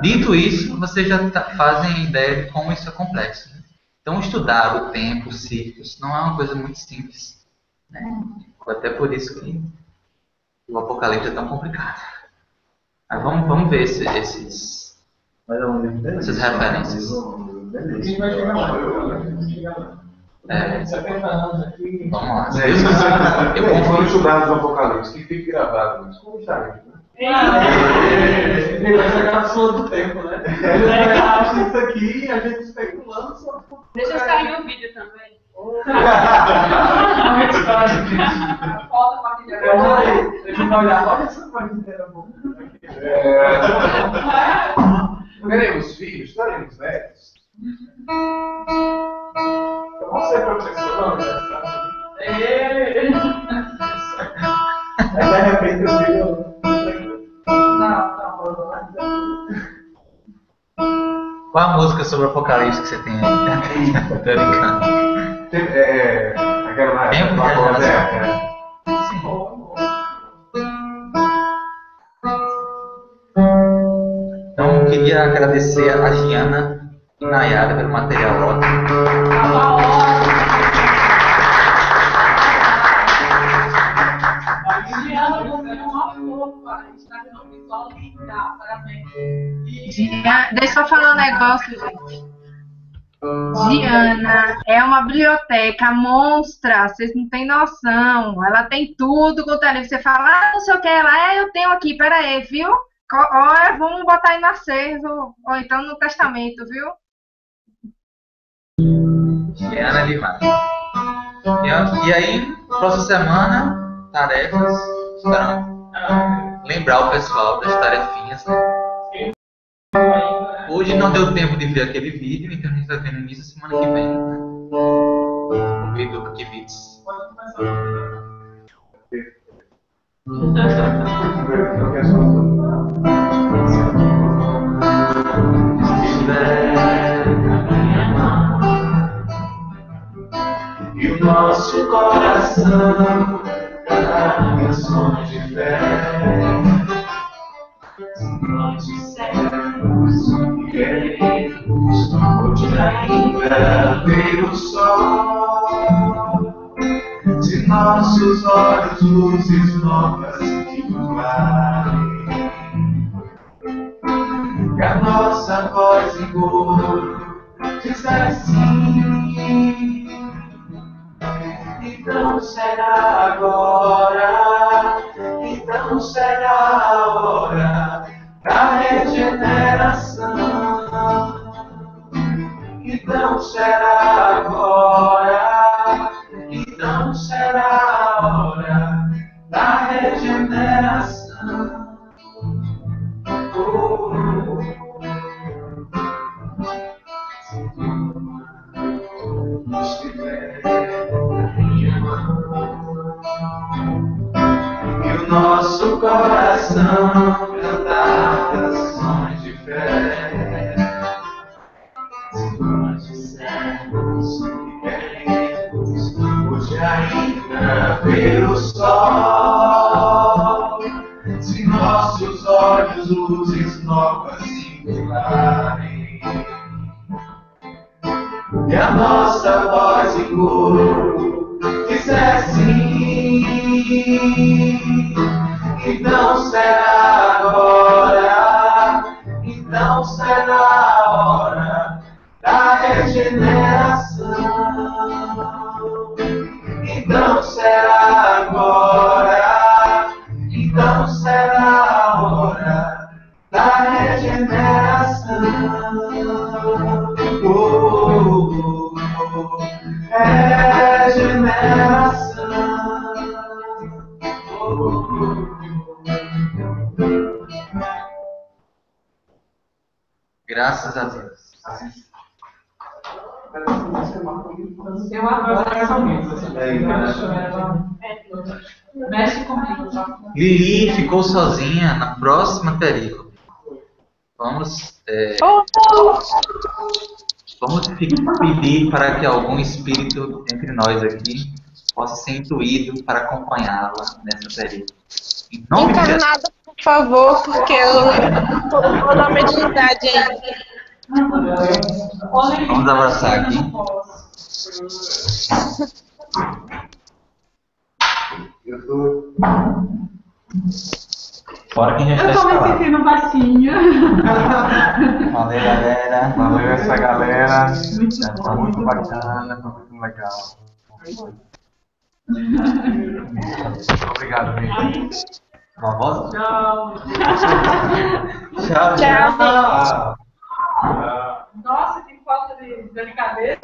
Dito isso, vocês já fazem ideia de como isso é complexo. Né? Então, estudar o tempo, os ciclos, não é uma coisa muito simples. Né? Até por isso que o Apocalipse é tão complicado. Mas vamos ver esses Mas é um livro belíssimo. Essas referências. Quem vai chegar lá? Vai chegar lá. 70 anos aqui. Vamos lá. Vamos estudar no Apocalipse, que fique gravado nisso. Como está isso, né? Ele vai jogar a sua do tempo, né? Ele acha isso aqui e a gente especulando sobre o futuro. Deixa eu sair o vídeo também. Foto a partir de agora. Deixa eu olhar, olha essa coisa inteira boa. Teremos filhos, teremos netos. Eu vou ser professor, né? Aí de repente eu digo. Qual a música sobre o Apocalipse que você tem aí? Tô brincando. Aquela Tempo de revelação. Então, eu queria agradecer a Giana e Nayara pelo material ótimo. Deixa eu falar um negócio, gente. Diana é uma biblioteca monstra, vocês não têm noção. Ela tem tudo quanto é livro. Você fala, não sei o que, ela eu tenho aqui, pera aí, viu? Olha, vamos botar aí no acervo, ou então no testamento, viu? Giana demais. E aí, próxima semana, tarefas. Espero lembrar o pessoal das tarefinhas, né? Hoje não deu tempo de ver aquele vídeo, então a gente está vendo isso semana que vem. O vídeo de vídeos. E o nosso coração cantar canções de fé. Nós dissemos que queremos hoje ainda ver o sol. Se nossos olhos luzes novas iluminarem, que a nossa voz em coro disser sim. Então será agora, então será a hora da regeneração. Então será agora, então será a hora da regeneração. E o nosso coração cantar canções de fé. Se nós dissermos que queremos hoje ainda ver o sol, se nossos olhos luzes novas iluminarem, e a nossa voz em coro disser sim, então será agora, então será a hora da regeneração. Então será agora, então será a hora da regeneração. Regeneração. Graças a Deus. Eu adoro essa música. Mexe comigo. Lili ficou sozinha na próxima período. Vamos pedir para que algum espírito entre nós aqui possa ser intuído para acompanhá-la nessa período. Em nome de Jesus. Encarnada, por favor, porque eu vou dar mediunidade aí. Vamos abraçar aqui. Eu tô. Fora quem já está Eu tô me escalado. sentindo baixinha. Ó, Valeu, galera. Valeu essa galera. Foi muito bacana, foi muito legal. Obrigado, amigo. Uma voz? Tchau. Tchau, Tchau. Nossa, que falta de delicadeza.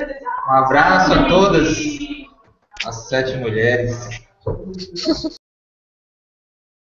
Um abraço a todas as 7 mulheres.